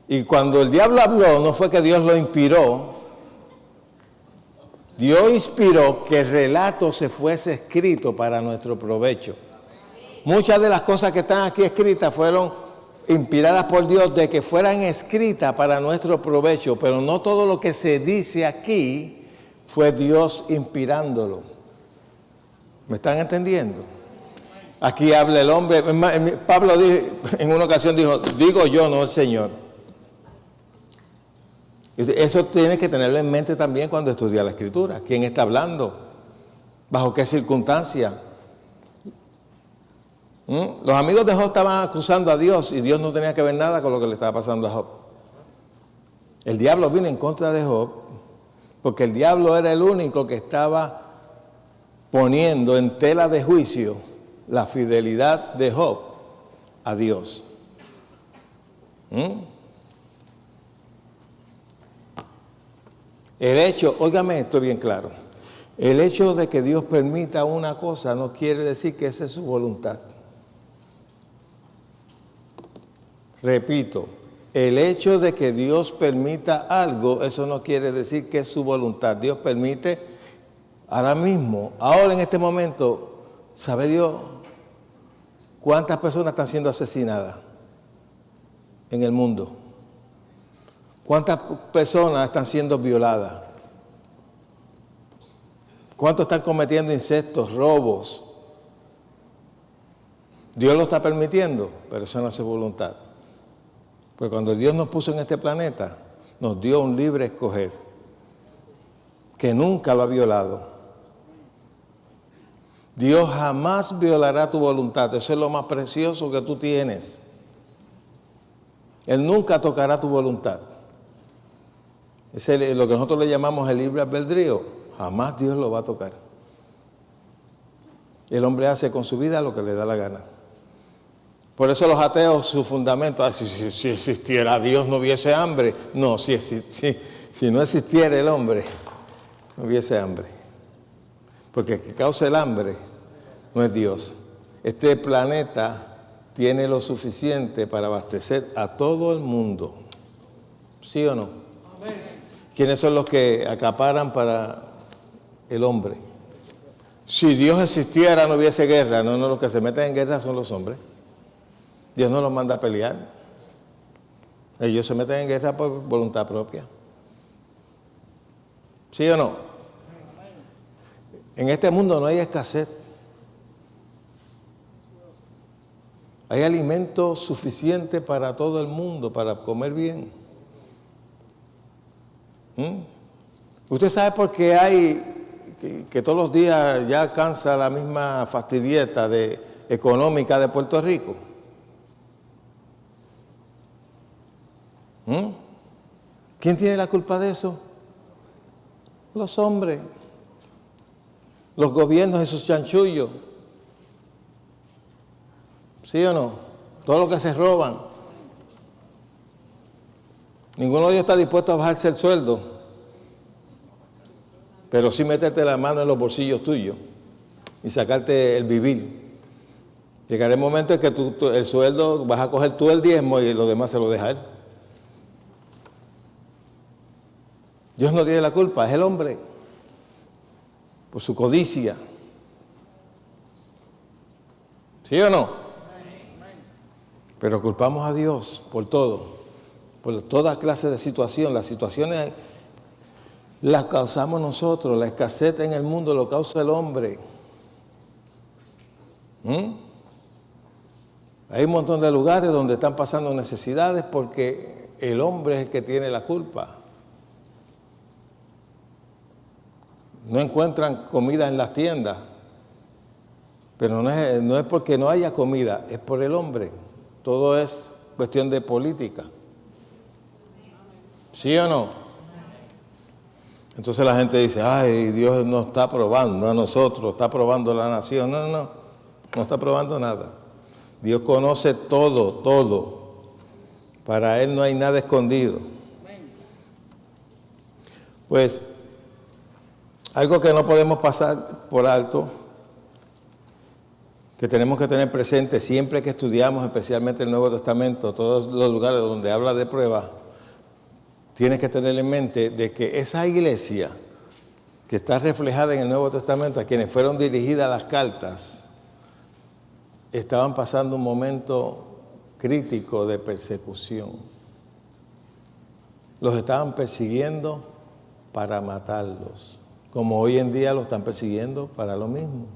Y cuando el diablo habló, no fue que Dios lo inspiró. Dios inspiró que el relato se fuese escrito para nuestro provecho. Muchas de las cosas que están aquí escritas fueron inspiradas por Dios, de que fueran escritas para nuestro provecho, pero no todo lo que se dice aquí fue Dios inspirándolo. ¿Me están entendiendo? Aquí habla el hombre. Pablo dijo, en una ocasión digo yo, no el Señor. Eso tienes que tenerlo en mente también cuando estudias la Escritura. ¿Quién está hablando? ¿Bajo qué circunstancia? Los amigos de Job estaban acusando a Dios y Dios no tenía que ver nada con lo que le estaba pasando a Job. El diablo vino en contra de Job porque el diablo era el único que estaba poniendo en tela de juicio la fidelidad de Job a Dios. El hecho, óigame esto bien claro, el hecho de que Dios permita una cosa no quiere decir que esa es su voluntad. Repito, el hecho de que Dios permita algo, eso no quiere decir que es su voluntad. Dios permite ahora mismo, ahora en este momento, ¿sabe Dios cuántas personas están siendo asesinadas en el mundo? ¿Cuántas personas están siendo violadas? ¿Cuántos están cometiendo incestos, robos? Dios lo está permitiendo, pero eso no es su voluntad. Pues cuando Dios nos puso en este planeta, nos dio un libre escoger, que nunca lo ha violado. Dios jamás violará tu voluntad, eso es lo más precioso que tú tienes. Él nunca tocará tu voluntad. Es lo que nosotros le llamamos el libre albedrío, jamás Dios lo va a tocar. El hombre hace con su vida lo que le da la gana. Por eso los ateos, su fundamento, si existiera Dios no hubiese hambre. No, si no existiera el hombre, no hubiese hambre. Porque el que causa el hambre no es Dios. Este planeta tiene lo suficiente para abastecer a todo el mundo. ¿Sí o no? Amén. ¿Quiénes son los que acaparan para el hombre? Si Dios existiera no hubiese guerra. No, los que se meten en guerra son los hombres. Dios no los manda a pelear. Ellos se meten en guerra por voluntad propia. ¿Sí o no? En este mundo no hay escasez. Hay alimento suficiente para todo el mundo, para comer bien. ¿Usted sabe por qué hay que todos los días ya alcanza la misma fastidieta económica de Puerto Rico? ¿Quién tiene la culpa de eso? Los hombres, los gobiernos y sus chanchullos. ¿Sí o no? Todo lo que se roban. Ninguno de ellos está dispuesto a bajarse el sueldo, pero sí meterte la mano en los bolsillos tuyos y sacarte el vivir. Llegará el momento en que el sueldo vas a coger tú el diezmo y lo demás se lo deja él. Dios no tiene la culpa, es el hombre, por su codicia. ¿Sí o no? Pero culpamos a Dios por todo, por toda clase de situación. Las situaciones las causamos nosotros, la escasez en el mundo lo causa el hombre. Hay un montón de lugares donde están pasando necesidades porque el hombre es el que tiene la culpa. No encuentran comida en las tiendas, pero no es porque no haya comida, es por el hombre. Todo es cuestión de política. ¿Sí o no? Entonces la gente dice, ay, Dios nos está probando a nosotros, está probando a la nación. No está probando nada. Dios conoce todo. Para Él no hay nada escondido. Pues, algo que no podemos pasar por alto, que tenemos que tener presente siempre que estudiamos, especialmente el Nuevo Testamento, todos los lugares donde habla de pruebas, tienes que tener en mente de que esa iglesia que está reflejada en el Nuevo Testamento, a quienes fueron dirigidas las cartas, estaban pasando un momento crítico de persecución. Los estaban persiguiendo para matarlos, como hoy en día los están persiguiendo para lo mismo.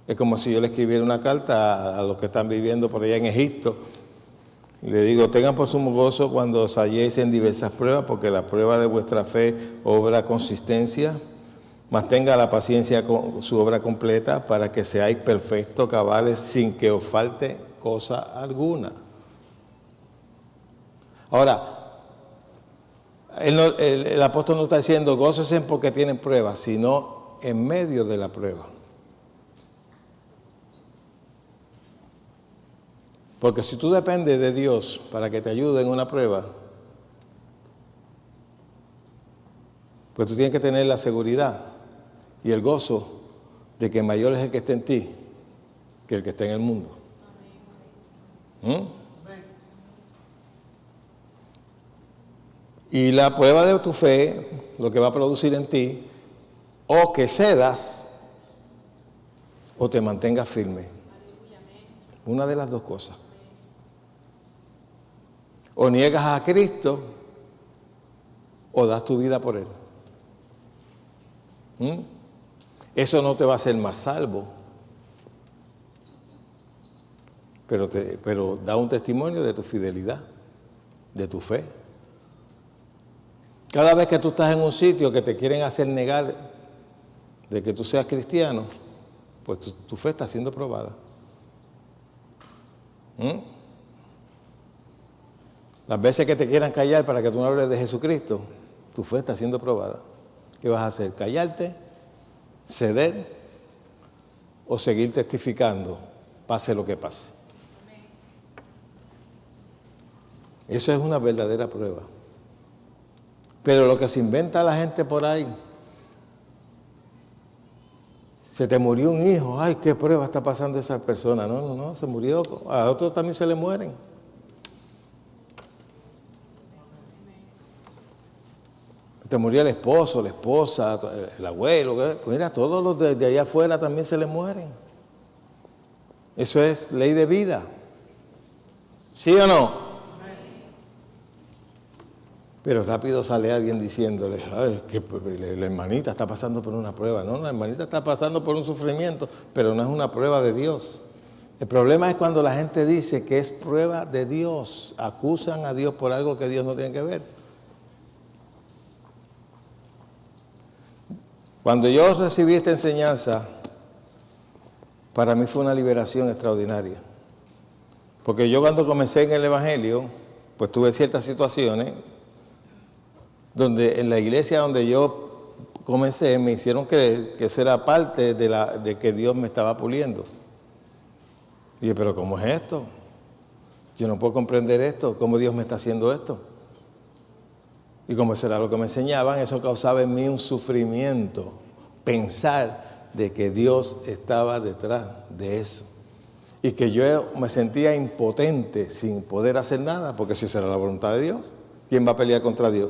Es como si yo le escribiera una carta a los que están viviendo por allá en Egipto. Le digo, tengan por sumo gozo cuando os halléis en diversas pruebas, porque la prueba de vuestra fe obra consistencia. Mas tenga la paciencia con su obra completa para que seáis perfectos, cabales, sin que os falte cosa alguna. Ahora, el apóstol no está diciendo gócesen porque tienen pruebas, sino en medio de la prueba. Porque si tú dependes de Dios para que te ayude en una prueba, pues tú tienes que tener la seguridad y el gozo de que mayor es el que está en ti que el que está en el mundo. Y la prueba de tu fe, lo que va a producir en ti, o que cedas o te mantengas firme. Una de las dos cosas. O niegas a Cristo o das tu vida por Él. Eso no te va a hacer más salvo, pero da un testimonio de tu fidelidad, de tu fe. Cada vez que tú estás en un sitio que te quieren hacer negar de que tú seas cristiano, pues tu fe está siendo probada. Las veces que te quieran callar para que tú no hables de Jesucristo, tu fe está siendo probada. ¿Qué vas a hacer? ¿Callarte? ¿Ceder? ¿O seguir testificando? Pase lo que pase. Eso es una verdadera prueba. Pero lo que se inventa la gente por ahí, se te murió un hijo, ay, qué prueba está pasando esa persona. No, se murió, a otros también se le mueren. Te murió el esposo, la esposa, el abuelo. Mira, todos los de allá afuera también se le mueren. Eso es ley de vida. ¿Sí o no? Pero rápido sale alguien diciéndole, ay, que la hermanita está pasando por una prueba. No, la hermanita está pasando por un sufrimiento, pero no es una prueba de Dios. El problema es cuando la gente dice que es prueba de Dios. Acusan a Dios por algo que Dios no tiene que ver. Cuando yo recibí esta enseñanza, para mí fue una liberación extraordinaria. Porque yo cuando comencé en el Evangelio, pues tuve ciertas situaciones donde en la iglesia donde yo comencé me hicieron creer que eso era parte de que Dios me estaba puliendo. Y dije, pero ¿cómo es esto? Yo no puedo comprender esto, ¿cómo Dios me está haciendo esto? Y como eso era lo que me enseñaban, eso causaba en mí un sufrimiento. Pensar de que Dios estaba detrás de eso. Y que yo me sentía impotente sin poder hacer nada, porque si esa era la voluntad de Dios, ¿quién va a pelear contra Dios?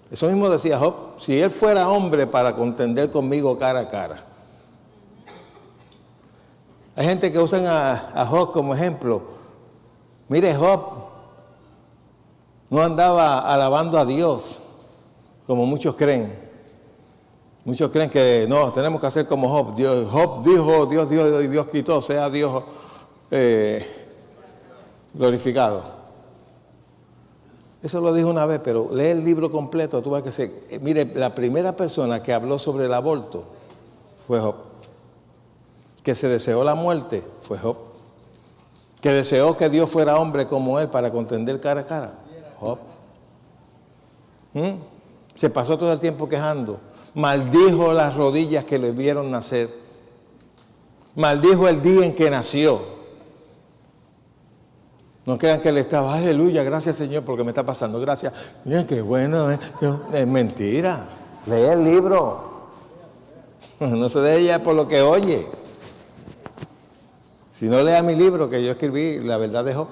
Eso mismo decía Job, si él fuera hombre para contender conmigo cara a cara. Hay gente que usan a Job como ejemplo. Mire, Job no andaba alabando a Dios, como muchos creen. Muchos creen que no, tenemos que hacer como Job. Job dijo, Dios dio y Dios quitó, sea Dios glorificado. Eso lo dijo una vez, pero lee el libro completo, tú vas a que mire, la primera persona que habló sobre el aborto fue Job. Que se deseó la muerte fue Job. Que deseó que Dios fuera hombre como él para contender cara a cara. Job. Se pasó todo el tiempo quejando. Maldijo las rodillas que le vieron nacer. Maldijo el día en que nació. No crean que le estaba, aleluya, gracias Señor porque me está pasando, gracias. Mira qué bueno, es mentira. Lee el libro. No se deje ya por lo que oye. Si no lea mi libro que yo escribí, La verdad de Job.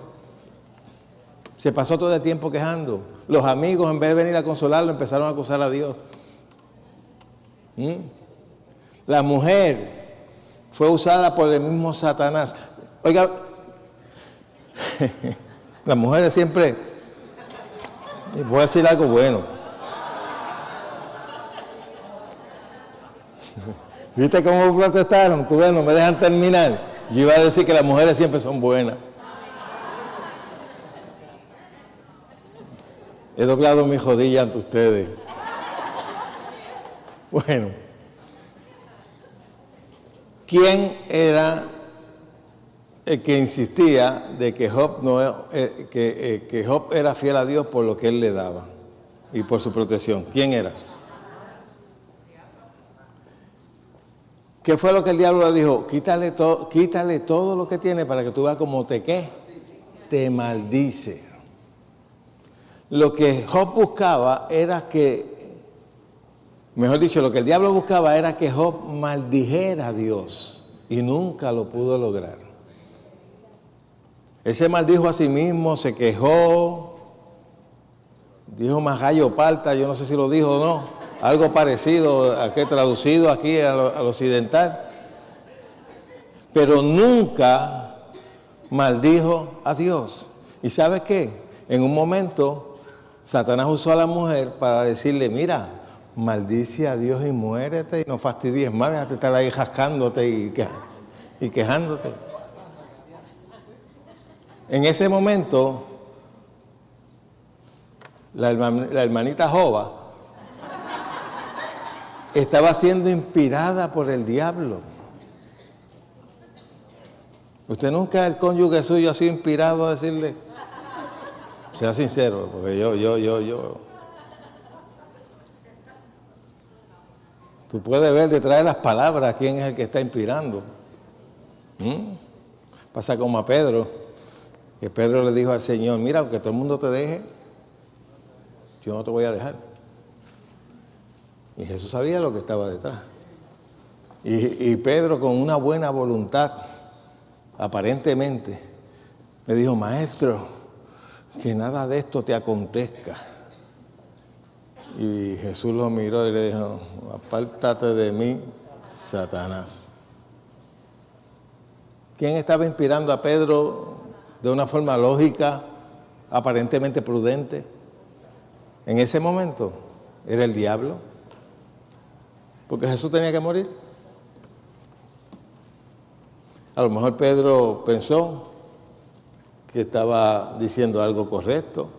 Se pasó todo el tiempo quejando. Los amigos, en vez de venir a consolarlo, empezaron a acusar a Dios. La mujer fue usada por el mismo Satanás. Oiga, Las mujeres siempre, y voy a decir algo bueno. ¿Viste cómo protestaron? Tú ves, no me dejan terminar. Yo iba a decir que las mujeres siempre son buenas. He doblado mi rodilla ante ustedes. Bueno, ¿quién era el que insistía de que Job, que Job era fiel a Dios por lo que él le daba y por su protección? ¿Quién era? ¿Qué fue lo que el diablo le dijo? Quítale todo lo que tiene para que tú veas cómo te maldice. Lo que Job buscaba era que, mejor dicho, lo que el diablo buscaba era que Job maldijera a Dios y nunca lo pudo lograr. Él se maldijo a sí mismo, se quejó, dijo magallo parta, yo no sé si lo dijo o no, algo parecido a que traducido aquí al occidental, pero nunca maldijo a Dios. ¿Y sabes qué? En un momento Satanás usó a la mujer para decirle, mira, maldice a Dios y muérete y no fastidies más, déjate estar ahí jascándote y quejándote. En ese momento, la hermanita Jova estaba siendo inspirada por el diablo. ¿Usted nunca, el cónyuge suyo, ha sido inspirado a decirle? Sea sincero, porque yo. Tú puedes ver detrás de las palabras quién es el que está inspirando. Pasa como a Pedro, que Pedro le dijo al Señor, mira, aunque todo el mundo te deje, yo no te voy a dejar. Y Jesús sabía lo que estaba detrás. Y Pedro, con una buena voluntad, aparentemente, le dijo, maestro, que nada de esto te acontezca. Y Jesús lo miró y le dijo, apártate de mí, Satanás. ¿Quién estaba inspirando a Pedro de una forma lógica, aparentemente prudente? En ese momento era el diablo, porque Jesús tenía que morir. A lo mejor Pedro pensó que estaba diciendo algo correcto.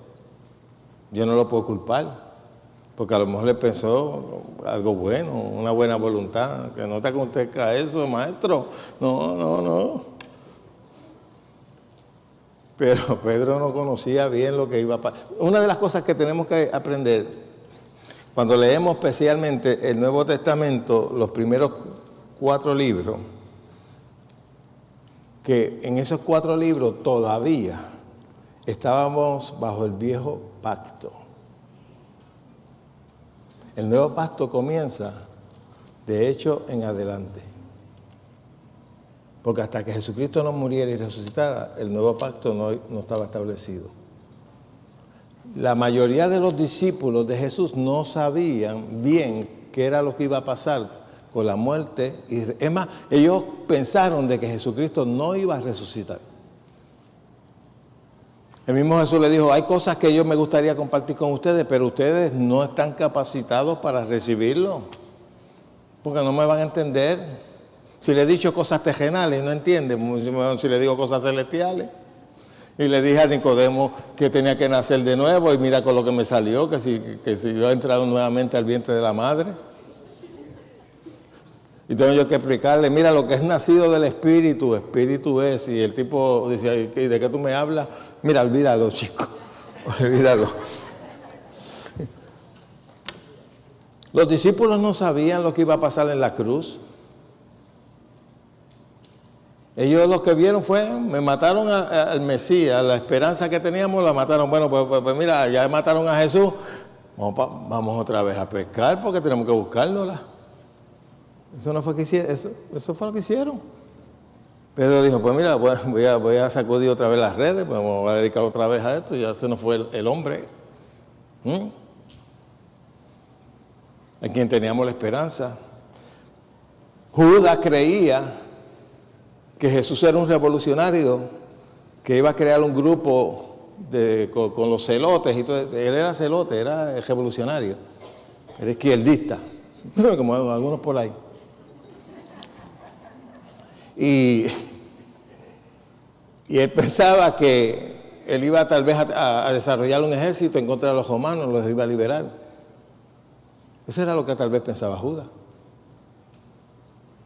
Yo no lo puedo culpar, porque a lo mejor le pensó algo bueno, una buena voluntad, que no te acontezca eso, maestro. No. Pero Pedro no conocía bien lo que iba a pasar. Una de las cosas que tenemos que aprender, cuando leemos especialmente el Nuevo Testamento, los primeros 4 libros, que en esos 4 libros todavía estábamos bajo el viejo pacto. El nuevo pacto comienza, de hecho, en adelante. Porque hasta que Jesucristo no muriera y resucitara, el nuevo pacto no estaba establecido. La mayoría de los discípulos de Jesús no sabían bien qué era lo que iba a pasar con la muerte. Es más, ellos pensaron de que Jesucristo no iba a resucitar. El mismo Jesús le dijo, hay cosas que yo me gustaría compartir con ustedes, pero ustedes no están capacitados para recibirlo, porque no me van a entender. Si le he dicho cosas terrenales, no entienden. Si le digo cosas celestiales. Y le dije a Nicodemo que tenía que nacer de nuevo, y mira con lo que me salió, que si yo he entrado nuevamente al vientre de la madre. Y tengo yo que explicarle, mira, lo que es nacido del Espíritu, Espíritu es. Y el tipo dice, ¿y de qué tú me hablas? Mira, olvídalo, chico, olvídalo. Los discípulos no sabían lo que iba a pasar en la cruz. Ellos lo que vieron fue, me mataron al Mesías, la esperanza que teníamos la mataron. Bueno, pues mira, ya mataron a Jesús, vamos otra vez a pescar porque tenemos que buscárnosla. Eso no fue que hicieron, eso fue lo que hicieron. Pedro dijo, pues mira, voy a sacudir otra vez las redes, pues me voy a dedicar otra vez a esto, ya se nos fue el hombre. A quien teníamos la esperanza. Judas creía que Jesús era un revolucionario que iba a crear un grupo con los celotes. Y todo. Él era celote, era revolucionario, era izquierdista, como algunos por ahí. Y él pensaba que él iba tal vez a desarrollar un ejército en contra de los romanos, los iba a liberar. Eso era lo que tal vez pensaba Judas.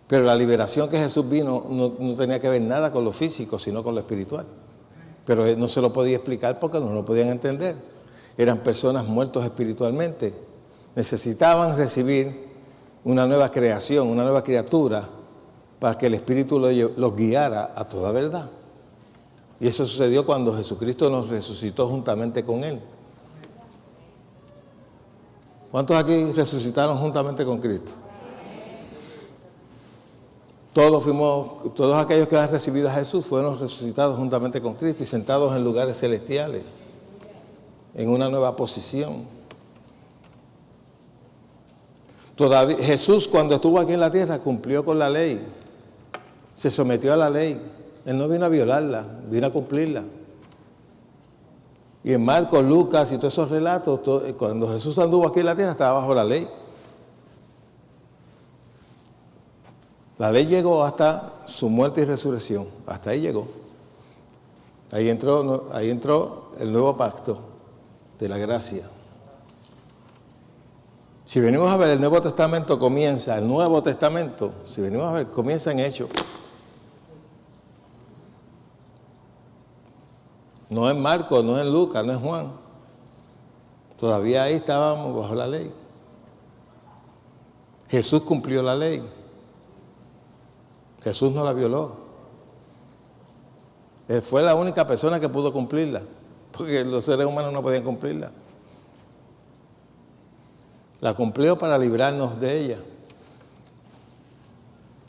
Pero la liberación que Jesús vino no tenía que ver nada con lo físico, sino con lo espiritual. Pero él no se lo podía explicar porque no lo podían entender. Eran personas muertos espiritualmente. Necesitaban recibir una nueva creación, una nueva criatura, para que el Espíritu los guiara a toda verdad. Y eso sucedió cuando Jesucristo nos resucitó juntamente con Él. ¿Cuántos aquí resucitaron juntamente con Cristo? Todos aquellos que han recibido a Jesús fueron resucitados juntamente con Cristo y sentados en lugares celestiales, en una nueva posición. Todavía, Jesús, cuando estuvo aquí en la tierra, cumplió con la ley, se sometió a la ley. Él no vino a violarla, vino a cumplirla. Y en Marcos, Lucas y todos esos relatos, cuando Jesús anduvo aquí en la tierra, estaba bajo la ley. La ley llegó hasta su muerte y resurrección. Hasta ahí llegó. Ahí entró el nuevo pacto de la gracia. Si venimos a ver, el Nuevo Testamento comienza, si venimos a ver, comienza en Hechos. No es Marcos, no es Lucas, no es Juan. Todavía ahí estábamos bajo la ley. Jesús cumplió la ley. Jesús no la violó. Él fue la única persona que pudo cumplirla, porque los seres humanos no podían cumplirla. La cumplió para librarnos de ella.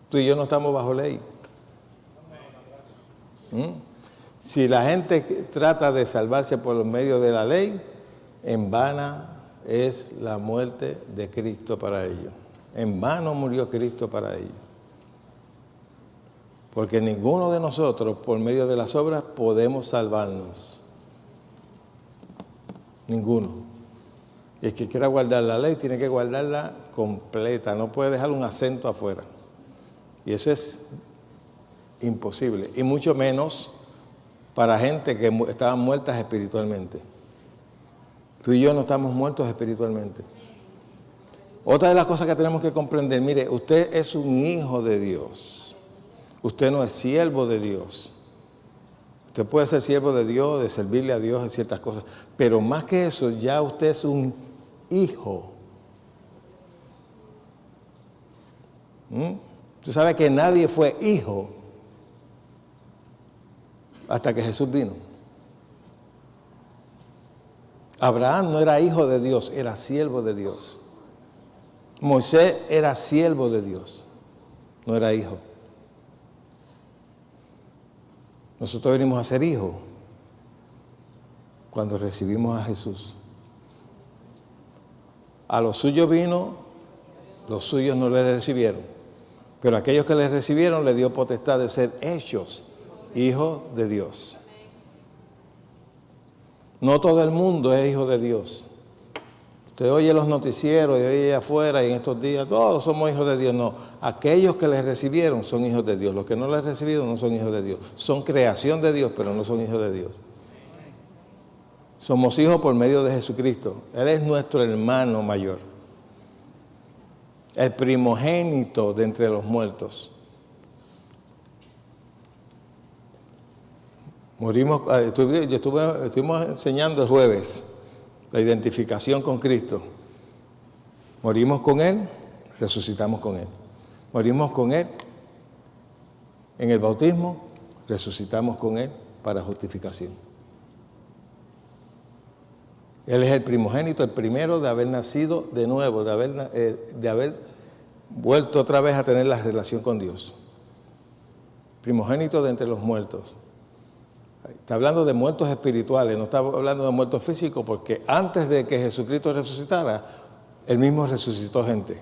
Tú y yo no estamos bajo ley. Si la gente trata de salvarse por los medios de la ley, en vana es la muerte de Cristo para ellos. En vano murió Cristo para ellos. Porque ninguno de nosotros, por medio de las obras, podemos salvarnos. Ninguno. Y el que quiera guardar la ley tiene que guardarla completa, no puede dejar un acento afuera. Y eso es imposible. Y mucho menos para gente que estaban muertas espiritualmente. Tú y yo no estamos muertos espiritualmente. Otra de las cosas que tenemos que comprender, mire, usted es un hijo de Dios. Usted no es siervo de Dios. Usted puede ser siervo de Dios, de servirle a Dios en ciertas cosas, pero más que eso, ya usted es un hijo. Tú sabes que nadie fue hijo hasta que Jesús vino. Abraham no era hijo de Dios, era siervo de Dios. Moisés era siervo de Dios, no era hijo. Nosotros venimos a ser hijos cuando recibimos a Jesús. A los suyos vino, los suyos no le recibieron. Pero a aquellos que le recibieron le dio potestad de ser hechos hijos de Dios. No todo el mundo es hijo de Dios. Usted oye los noticieros y oye afuera y en estos días, todos somos hijos de Dios. No, aquellos que les recibieron son hijos de Dios. Los que no les recibieron no son hijos de Dios. Son creación de Dios, pero no son hijos de Dios. Somos hijos por medio de Jesucristo. Él es nuestro hermano mayor. El primogénito de entre los muertos. Estuvimos enseñando el jueves la identificación con Cristo. Morimos con Él, resucitamos con Él. Morimos con Él en el bautismo, resucitamos con Él para justificación. Él es el primogénito, el primero de haber nacido de nuevo, de haber vuelto otra vez a tener la relación con Dios. Primogénito de entre los muertos. Está hablando de muertos espirituales, no está hablando de muertos físicos, porque antes de que Jesucristo resucitara, Él mismo resucitó gente.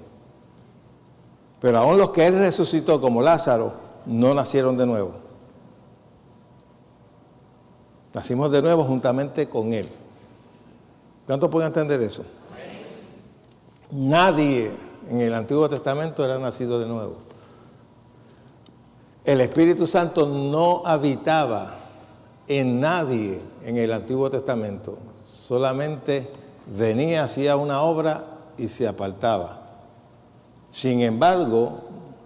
Pero aún los que Él resucitó, como Lázaro, no nacieron de nuevo. Nacimos de nuevo juntamente con Él. ¿Cuántos pueden entender eso? Nadie en el Antiguo Testamento era nacido de nuevo. El Espíritu Santo no habitaba en nadie en el Antiguo Testamento. Solamente venía, hacía una obra y se apartaba. Sin embargo,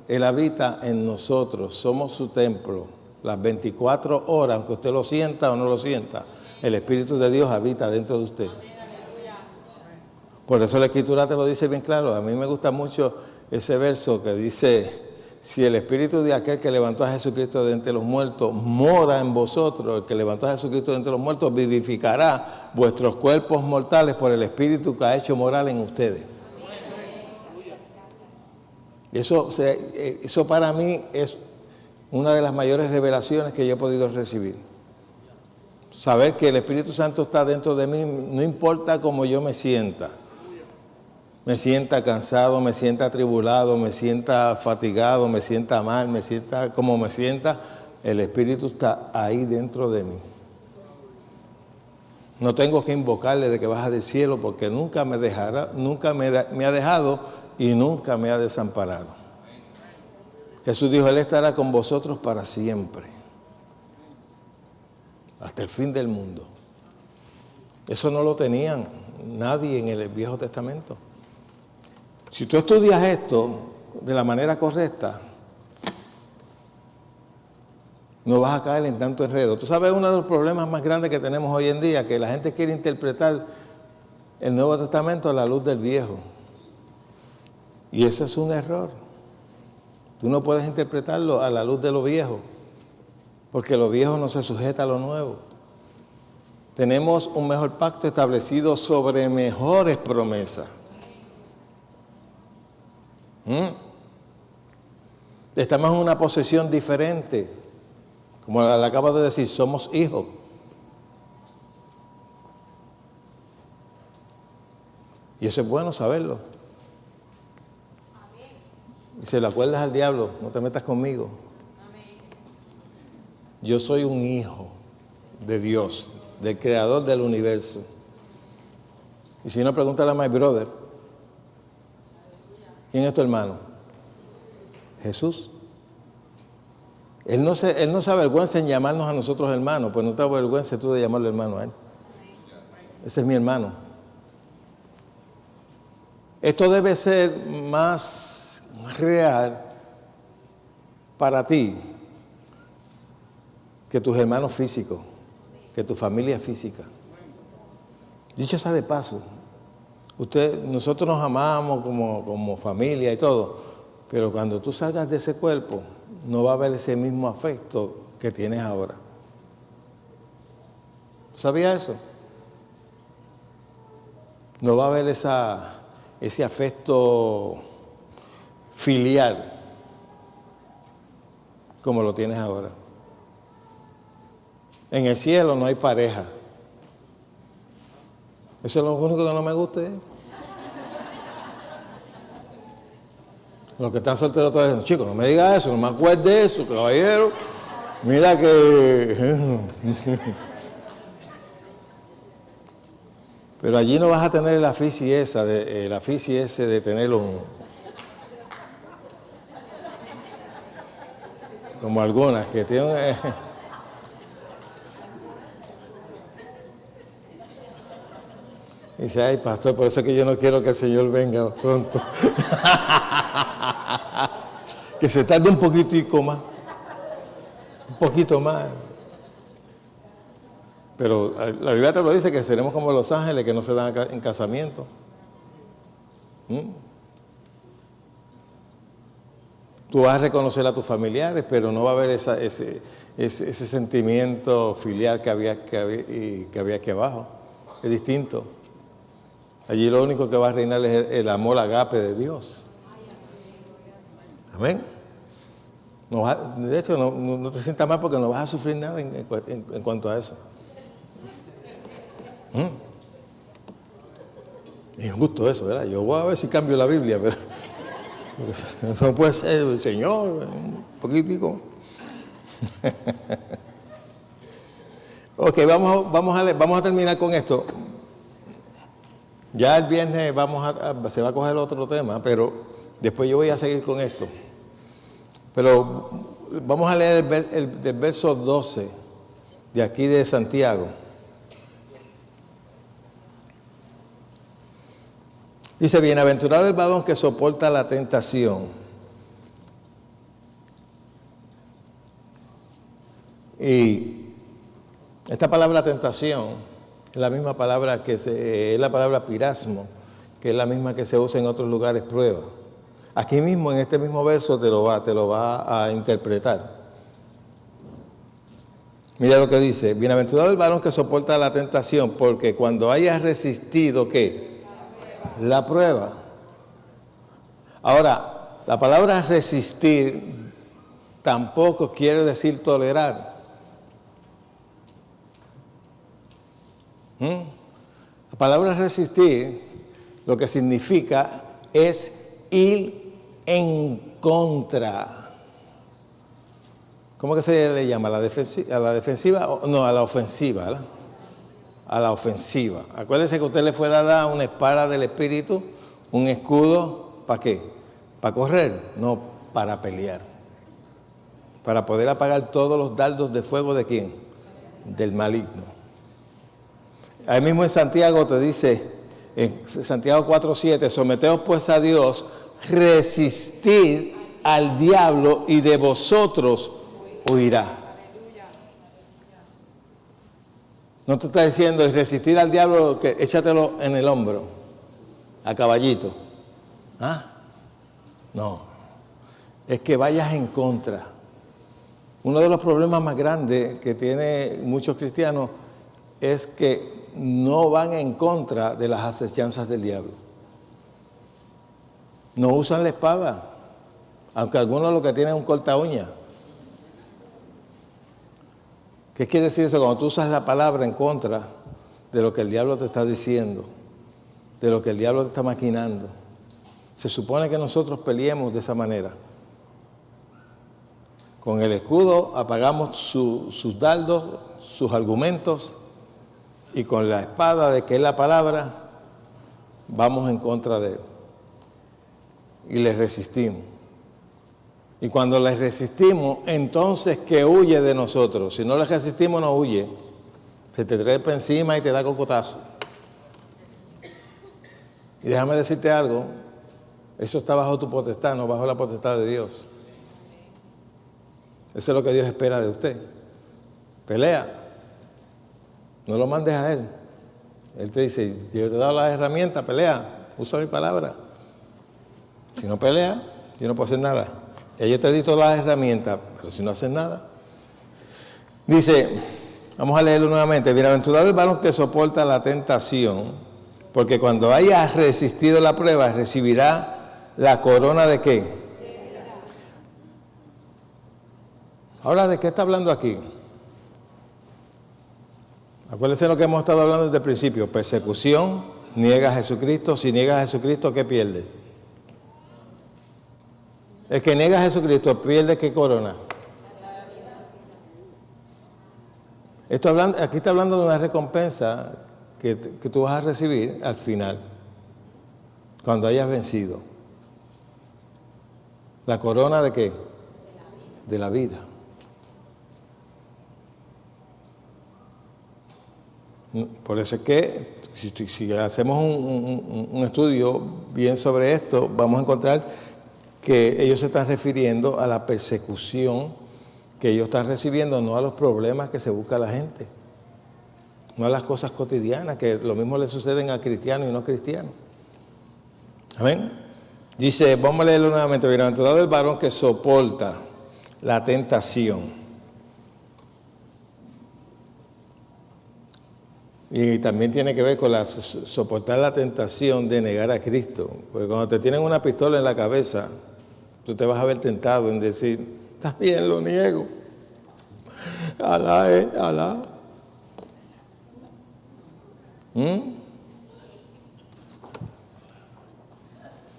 Él habita en nosotros, somos su templo. Las 24 horas, aunque usted lo sienta o no lo sienta, el Espíritu de Dios habita dentro de usted. Por eso la Escritura te lo dice bien claro. A mí me gusta mucho ese verso que dice: si el Espíritu de aquel que levantó a Jesucristo de entre los muertos mora en vosotros, el que levantó a Jesucristo de entre los muertos vivificará vuestros cuerpos mortales por el Espíritu que ha hecho morar en ustedes. Eso para mí es una de las mayores revelaciones que yo he podido recibir. Saber que el Espíritu Santo está dentro de mí, no importa cómo yo me sienta. Me sienta cansado, me sienta atribulado, me sienta fatigado, me sienta mal, me sienta como me sienta, el Espíritu está ahí dentro de mí. No tengo que invocarle de que baja del cielo, porque nunca me dejará, nunca me ha dejado y nunca me ha desamparado. Jesús dijo: Él estará con vosotros para siempre, hasta el fin del mundo. Eso no lo tenían nadie en el Viejo Testamento. Si tú estudias esto de la manera correcta, no vas a caer en tanto enredo. Tú sabes, uno de los problemas más grandes que tenemos hoy en día, que la gente quiere interpretar el Nuevo Testamento a la luz del Viejo. Y eso es un error. Tú no puedes interpretarlo a la luz de lo viejo, porque lo viejo no se sujeta a lo nuevo. Tenemos un mejor pacto establecido sobre mejores promesas. Estamos en una posición diferente. Como le acabo de decir, somos hijos. Y eso es bueno saberlo. Y se lo acuerdas al diablo: no te metas conmigo. Yo soy un hijo de Dios, del creador del universo. Y si no, pregúntale a my brother: ¿quién es tu hermano? Jesús. Él no se avergüenza en llamarnos a nosotros hermanos, pues no te avergüences tú de llamarle hermano a él. Ese es mi hermano. Esto debe ser más real para ti que tus hermanos físicos, que tu familia física. Dicho sea de paso, nosotros nos amamos como familia y todo, pero cuando tú salgas de ese cuerpo, no va a haber ese mismo afecto que tienes ahora. ¿Sabías eso? No va a haber ese afecto filial como lo tienes ahora. En el cielo no hay pareja. Eso es lo único que no me gusta. Los que están solteros todavía dicen: chicos, no me digas eso, no me acuerdes de eso, caballero. Mira que... Pero allí no vas a tener el afici ese de tener como algunas que tienen... Dice: ay, pastor, por eso es que yo no quiero que el Señor venga pronto. Que se tarde un poquitico más. Un poquito más. Pero la Biblia te lo dice, que seremos como los ángeles que no se dan en casamiento. Tú vas a reconocer a tus familiares, pero no va a haber ese sentimiento filial que había aquí abajo. Es distinto. Allí lo único que va a reinar es el amor agape de Dios. Amén. De hecho, no te sientas mal, porque no vas a sufrir nada en cuanto a eso. Es injusto eso, ¿verdad? Yo voy a ver si cambio la Biblia, pero eso no puede ser, Señor, un poquitico. Ok, vamos a terminar con esto. Ya el viernes se va a coger otro tema, pero después yo voy a seguir con esto. Pero vamos a leer del verso 12 de aquí de Santiago. Dice, bienaventurado el varón que soporta la tentación. Y esta palabra tentación es la misma palabra es la palabra pirasmo, que es la misma que se usa en otros lugares, prueba. Aquí mismo, en este mismo verso, te lo va a interpretar. Mira lo que dice, bienaventurado el varón que soporta la tentación, porque cuando haya resistido, ¿qué? La prueba. Ahora, la palabra resistir tampoco quiere decir tolerar. La palabra resistir lo que significa es ir en contra. ¿Cómo que se le llama? ¿A la defensiva? No, a la ofensiva, ¿verdad? A la ofensiva. Acuérdese que a usted le fue dada una espada del Espíritu, un escudo, ¿para qué? ¿Para correr? No, para pelear. Para poder apagar todos los dardos de fuego ¿de quién? Del maligno. Ahí mismo en Santiago te dice, en Santiago 4:7, someteos pues a Dios, resistir al diablo y de vosotros huirá. No te está diciendo resistir al diablo, que échatelo en el hombro, a caballito. ¿Ah? No, es que vayas en contra. Uno de los problemas más grandes que tienen muchos cristianos es que no van en contra de las acechanzas del diablo. No usan la espada, aunque algunos lo que tienen es un corta uña. ¿Qué quiere decir eso? Cuando tú usas la palabra en contra de lo que el diablo te está diciendo, de lo que el diablo te está maquinando. Se supone que nosotros peleemos de esa manera. Con el escudo apagamos sus dardos, sus argumentos, y con la espada de que es la palabra, vamos en contra de él. Y le resistimos. Y cuando le resistimos, entonces que huye de nosotros. Si no le resistimos, no huye. Se te trepa encima y te da cocotazo. Y déjame decirte algo, eso está bajo tu potestad, no bajo la potestad de Dios. Eso es lo que Dios espera de usted. Pelea. No lo mandes a Él. Él te dice, yo te he dado las herramientas, pelea, usa mi palabra. Si no pelea, yo no puedo hacer nada. Ya yo te di todas las herramientas, pero si no haces nada. Dice, vamos a leerlo nuevamente, bienaventurado el varón que soporta la tentación, porque cuando haya resistido la prueba, recibirá la corona de ¿qué? Ahora, ¿de qué está hablando aquí? Acuérdense de lo que hemos estado hablando desde el principio. Persecución, niega a Jesucristo. Si niegas a Jesucristo, ¿qué pierdes? El que niega a Jesucristo, ¿pierde qué corona? Aquí está hablando de una recompensa que tú vas a recibir al final, cuando hayas vencido. ¿La corona de qué? De la vida. Por eso es que si hacemos un estudio bien sobre esto, vamos a encontrar que ellos se están refiriendo a la persecución que ellos están recibiendo, no a los problemas que se busca la gente, no a las cosas cotidianas, que lo mismo le suceden a cristianos y no cristianos. Amén. Dice, vamos a leerlo nuevamente, bienaventurado el varón que soporta la tentación. Y también tiene que ver con soportar la tentación de negar a Cristo. Porque cuando te tienen una pistola en la cabeza, tú te vas a ver tentado en decir, está bien, lo niego. Alá, Alá.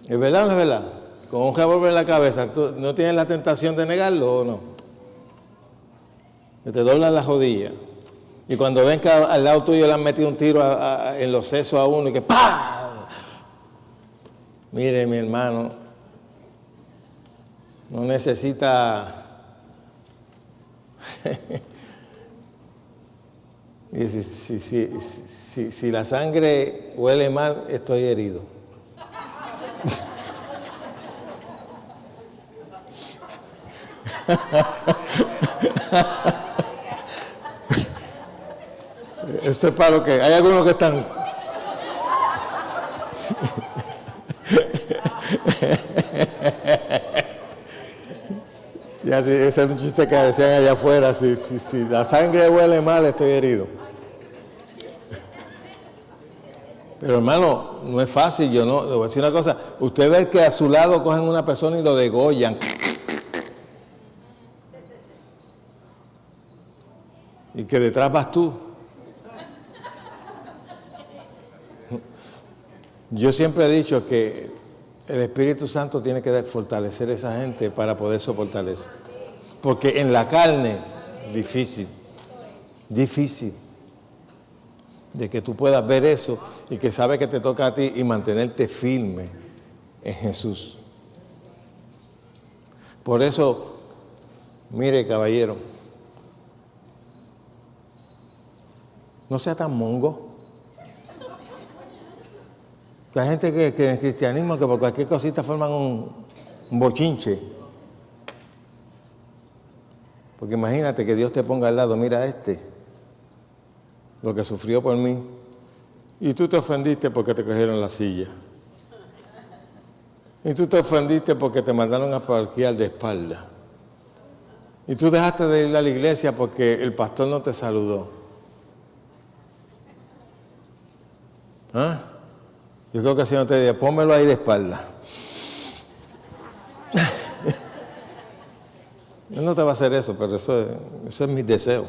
¿Es verdad o no es verdad? Con un revólver en la cabeza, ¿tú no tienes la tentación de negarlo o no? Que te doblan las rodillas. Y cuando ven que al lado tuyo le han metido un tiro en los sesos a uno y que ¡pah! Mire, mi hermano, no necesita... Y si la sangre huele mal, estoy herido. Esto es para lo que... Hay algunos que están... Sí, ese es un chiste que decían allá afuera. Si la sangre huele mal, estoy herido. Pero hermano, no es fácil. Yo no, le voy a decir una cosa. Usted ve que a su lado cogen una persona y lo degollan. Y que detrás vas tú. Yo siempre he dicho que el Espíritu Santo tiene que fortalecer a esa gente para poder soportar eso. Porque en la carne, difícil de que tú puedas ver eso y que sabes que te toca a ti y mantenerte firme en Jesús. Por eso, mire, caballero, no sea tan mongo. Que hay gente que en el cristianismo que por cualquier cosita forman un bochinche. Porque imagínate que Dios te ponga al lado, mira lo que sufrió por mí. Y tú te ofendiste porque te cogieron la silla. Y tú te ofendiste porque te mandaron a parquear de espalda. Y tú dejaste de ir a la iglesia porque el pastor no te saludó. ¿Ah? Yo creo que el Señor te dice, pónmelo ahí de espalda. Él no te va a hacer eso, pero eso es mi deseo.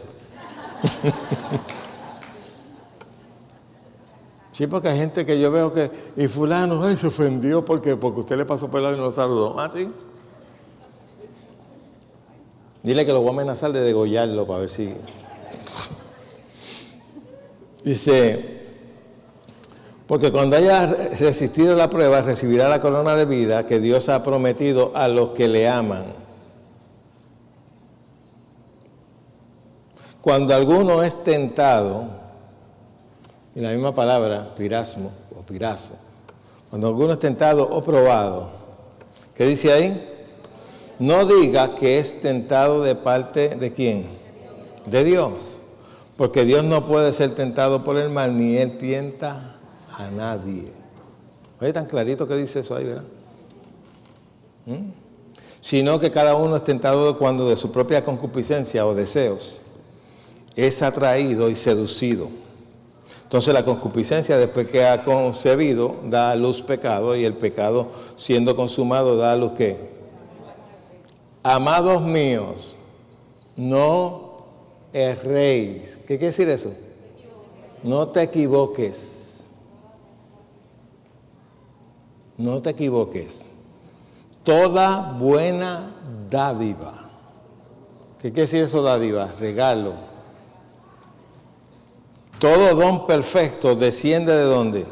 Sí, porque hay gente que yo veo que, y fulano, ay, se ofendió porque usted le pasó por el lado y no lo saludó. ¿Ah, sí? Dile que lo voy a amenazar de degollarlo para ver si... Dice... Porque cuando haya resistido la prueba, recibirá la corona de vida que Dios ha prometido a los que le aman. Cuando alguno es tentado, y la misma palabra, pirasmo o pirazo, cuando alguno es tentado o probado, ¿qué dice ahí? No diga que es tentado de parte de ¿quién? De Dios. Porque Dios no puede ser tentado por el mal, ni Él tienta a nadie. Oye, tan clarito que dice eso ahí, ¿verdad? Sino que cada uno es tentado cuando de su propia concupiscencia o deseos es atraído y seducido. Entonces la concupiscencia, después que ha concebido, da a luz pecado, y el pecado, siendo consumado, da a luz ¿qué? Amados míos, no erréis. ¿Qué quiere decir eso? No te equivoques. No te equivoques. Toda buena dádiva. ¿Qué quiere decir eso, dádiva? Regalo. Todo don perfecto desciende ¿de dónde?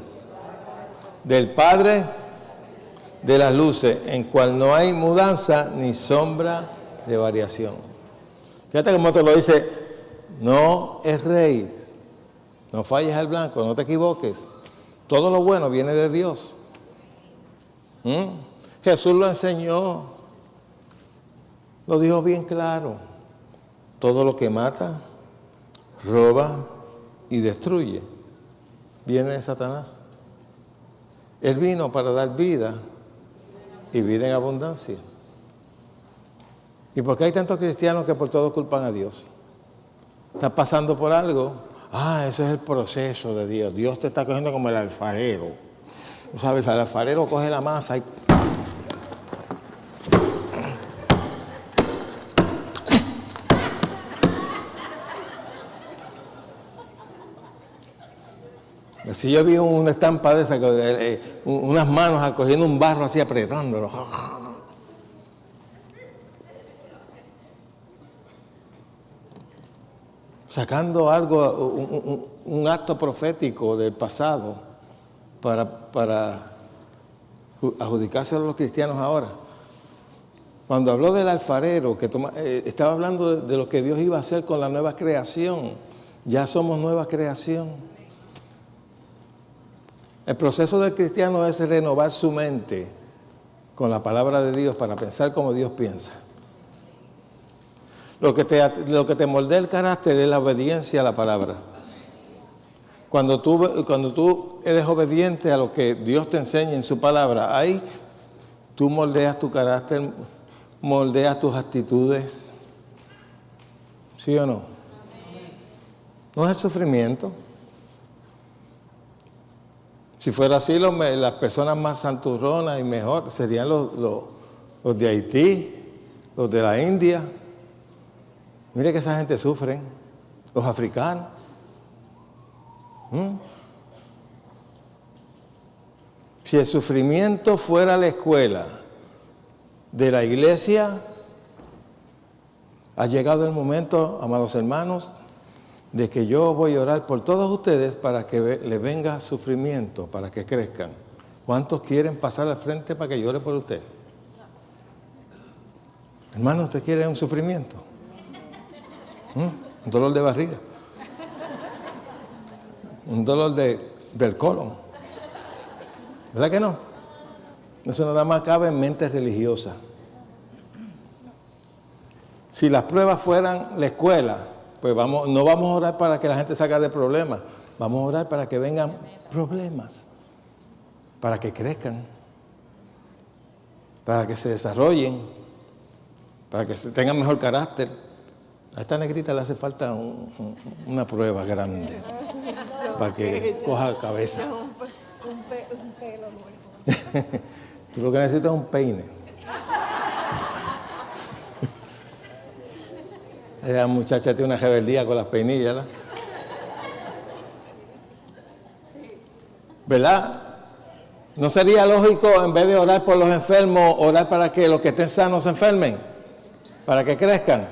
Del Padre de las luces, en cual no hay mudanza ni sombra de variación. Fíjate cómo te lo dice, no erréis, no falles al blanco, no te equivoques. Todo lo bueno viene de Dios. Jesús lo enseñó, lo dijo bien claro. Todo lo que mata, roba y destruye viene de Satanás. Él vino para dar vida y vida en abundancia. ¿Y por qué hay tantos cristianos que por todo culpan a Dios? Estás pasando por algo. Eso es el proceso de Dios. Dios te está cogiendo como el alfarero. ¿Sabes? El alfarero coge la masa y... Si yo vi una estampa de esa, unas manos cogiendo un barro así apretándolo. sacando algo, un acto profético del pasado para adjudicarse a los cristianos ahora. Cuando habló del alfarero, estaba hablando de lo que Dios iba a hacer con la nueva creación. Ya somos nueva creación. El proceso del cristiano es renovar su mente con la palabra de Dios para pensar como Dios piensa. Lo que te moldea el carácter es la obediencia a la palabra. Cuando tú eres obediente a lo que Dios te enseña en su palabra, ahí tú moldeas tu carácter, moldeas tus actitudes. ¿Sí o no? No es el sufrimiento. Si fuera así, las personas más santurronas y mejor serían los de Haití, los de la India. Mire que esa gente sufre, los africanos. Si el sufrimiento fuera la escuela de la iglesia, ha llegado el momento, amados hermanos, de que yo voy a orar por todos ustedes para que les venga sufrimiento, para que crezcan. ¿Cuántos quieren pasar al frente para que yo ore por usted? Hermano, ¿usted quiere un sufrimiento? Un dolor de barriga. Un dolor del colon. ¿Verdad que no? Eso nada más cabe en mente religiosa. Si las pruebas fueran la escuela, pues no vamos a orar para que la gente salga de problemas. Vamos a orar para que vengan problemas. Para que crezcan. Para que se desarrollen. Para que tengan mejor carácter. A esta negrita le hace falta una prueba grande. Para que coja cabeza. Un pelo nuevo. Tú lo que necesitas es un peine. Esa muchacha tiene una rebeldía con las peinillas, ¿no? ¿Verdad? ¿No sería lógico, en vez de orar por los enfermos, orar para que los que estén sanos se enfermen? Para que crezcan.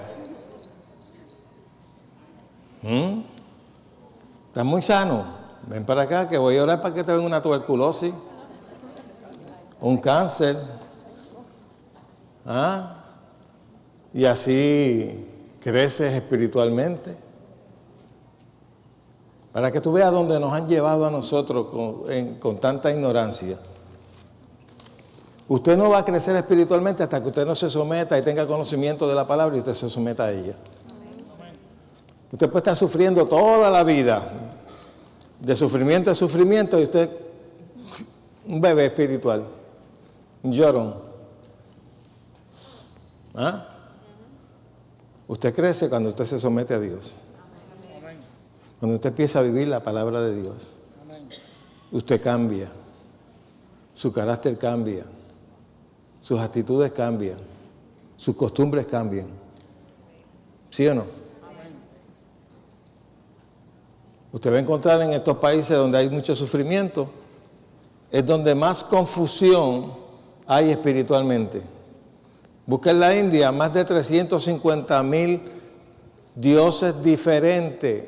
¿Estás muy sano? Ven para acá que voy a orar para que te venga una tuberculosis, un cáncer. Y así creces espiritualmente. Para que tú veas dónde nos han llevado a nosotros con tanta ignorancia. Usted no va a crecer espiritualmente hasta que usted no se someta y tenga conocimiento de la palabra y usted se someta a ella. Usted puede estar sufriendo toda la vida, de sufrimiento a sufrimiento, y usted, un bebé espiritual, un llorón. Usted crece cuando usted se somete a Dios. Cuando usted empieza a vivir la palabra de Dios. Usted cambia. Su carácter cambia. Sus actitudes cambian. Sus costumbres cambian. ¿Sí o no? Usted va a encontrar en estos países donde hay mucho sufrimiento, es donde más confusión hay espiritualmente. Busca en la India más de 350,000 dioses diferentes.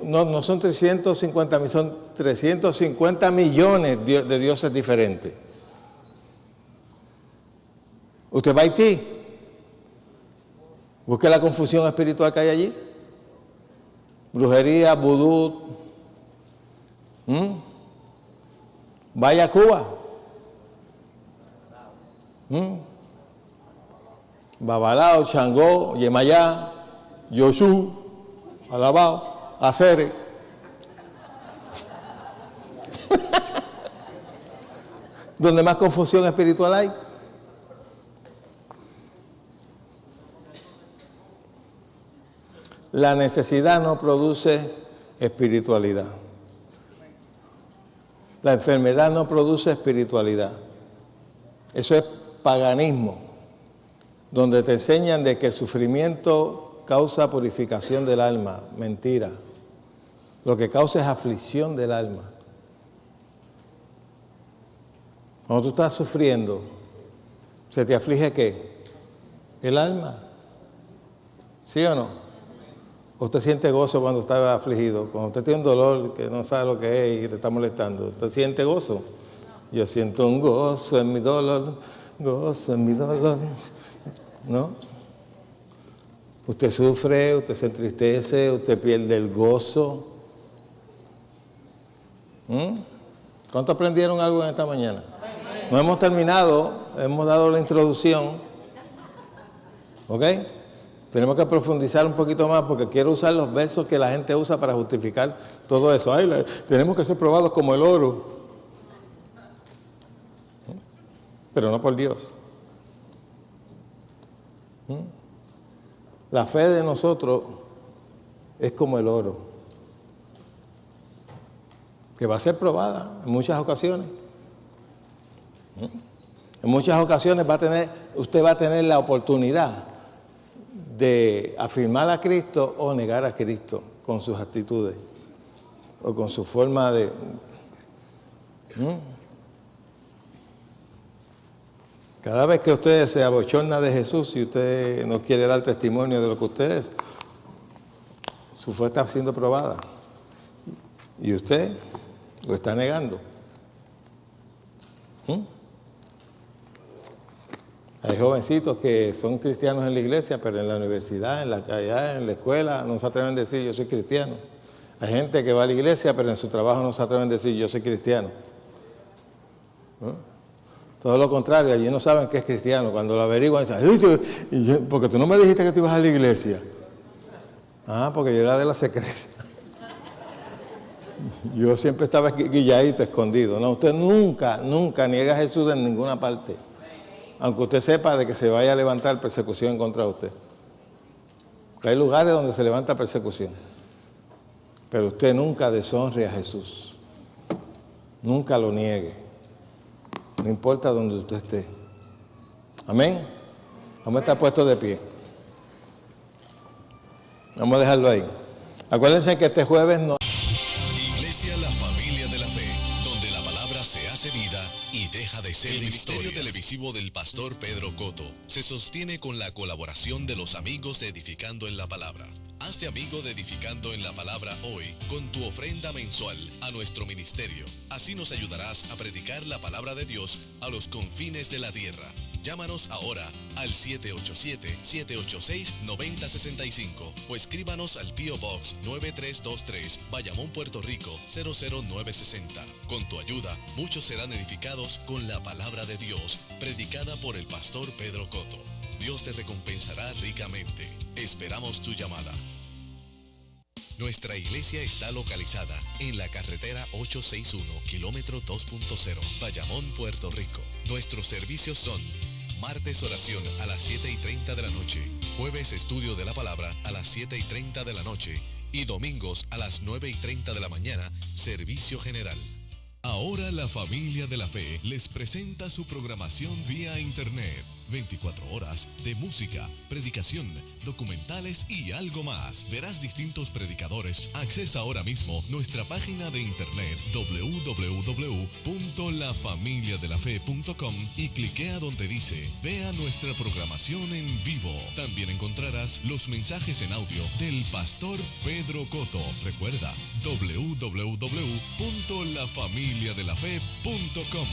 No son 350,000, son 350 millones de dioses diferentes. Usted va a Haití, busque la confusión espiritual que hay allí. Brujería, vudú. Vaya a Cuba. Babalao, Changó, Yemayá, Yoshú, Alabao, Acere. Donde más confusión espiritual hay. La necesidad no produce espiritualidad. La enfermedad no produce espiritualidad. Eso es paganismo, donde te enseñan de que el sufrimiento causa purificación del alma. Mentira. Lo que causa es aflicción del alma. Cuando tú estás sufriendo, ¿se te aflige qué? El alma. ¿Sí o no? Usted siente gozo cuando está afligido. Cuando usted tiene un dolor que no sabe lo que es y que te está molestando, ¿usted siente gozo? Yo siento un gozo en mi dolor, gozo en mi dolor. ¿No? Usted sufre, usted se entristece, usted pierde el gozo. ¿Cuántos aprendieron algo en esta mañana? No hemos terminado, hemos dado la introducción. ¿Ok? Tenemos que profundizar un poquito más porque quiero usar los versos que la gente usa para justificar todo eso. Ay, tenemos que ser probados como el oro. Pero no por Dios. La fe de nosotros es como el oro, que va a ser probada en muchas ocasiones. En muchas ocasiones usted va a tener la oportunidad de afirmar a Cristo o negar a Cristo con sus actitudes o con su forma de... Cada vez que usted se abochorna de Jesús y usted no quiere dar testimonio de lo que usted es, su fe está siendo probada. Y usted lo está negando. Hay jovencitos que son cristianos en la iglesia, pero en la universidad, allá en la escuela, no se atreven a decir yo soy cristiano. Hay gente que va a la iglesia, pero en su trabajo no se atreven a decir yo soy cristiano. Todo lo contrario, allí no saben que es cristiano. Cuando lo averiguan, dicen, porque tú no me dijiste que tú ibas a la iglesia. Porque yo era de la secreta. Yo siempre estaba guilladito, escondido. No, usted nunca niega a Jesús en ninguna parte. Aunque usted sepa de que se vaya a levantar persecución contra usted. Porque hay lugares donde se levanta persecución. Pero usted nunca deshonre a Jesús. Nunca lo niegue. No importa donde usted esté. Amén. Vamos a estar puestos de pie. Vamos a dejarlo ahí. Acuérdense que este jueves no... Iglesia La Familia de la Fe, donde la palabra se hace vida y deja de ser historia. El ministerio televisivo del pastor Pedro Cotto se sostiene con la colaboración de los amigos de Edificando en la Palabra. Hazte amigo de Edificando en la Palabra hoy con tu ofrenda mensual a nuestro ministerio. Así nos ayudarás a predicar la palabra de Dios a los confines de la tierra. Llámanos ahora al 787-786-9065 o escríbanos al P.O. Box 9323, Bayamón, Puerto Rico 00960. Con tu ayuda, muchos serán edificados con la palabra de Dios, predicada por el pastor Pedro Cotto. Dios te recompensará ricamente. Esperamos tu llamada. Nuestra iglesia está localizada en la carretera 861, kilómetro 2.0, Bayamón, Puerto Rico. Nuestros servicios son: martes oración a las 7:30 de la noche, jueves estudio de la palabra a las 7:30 de la noche y domingos a las 9:30 de la mañana, servicio general. Ahora la Familia de la Fe les presenta su programación vía internet. 24 horas de música, predicación, documentales y algo más. Verás distintos predicadores. Accesa ahora mismo nuestra página de internet www.lafamiliadelafe.com y cliquea donde dice vea nuestra programación en vivo. También encontrarás los mensajes en audio del pastor Pedro Cotto. Recuerda www.lafamiliadelafe.com.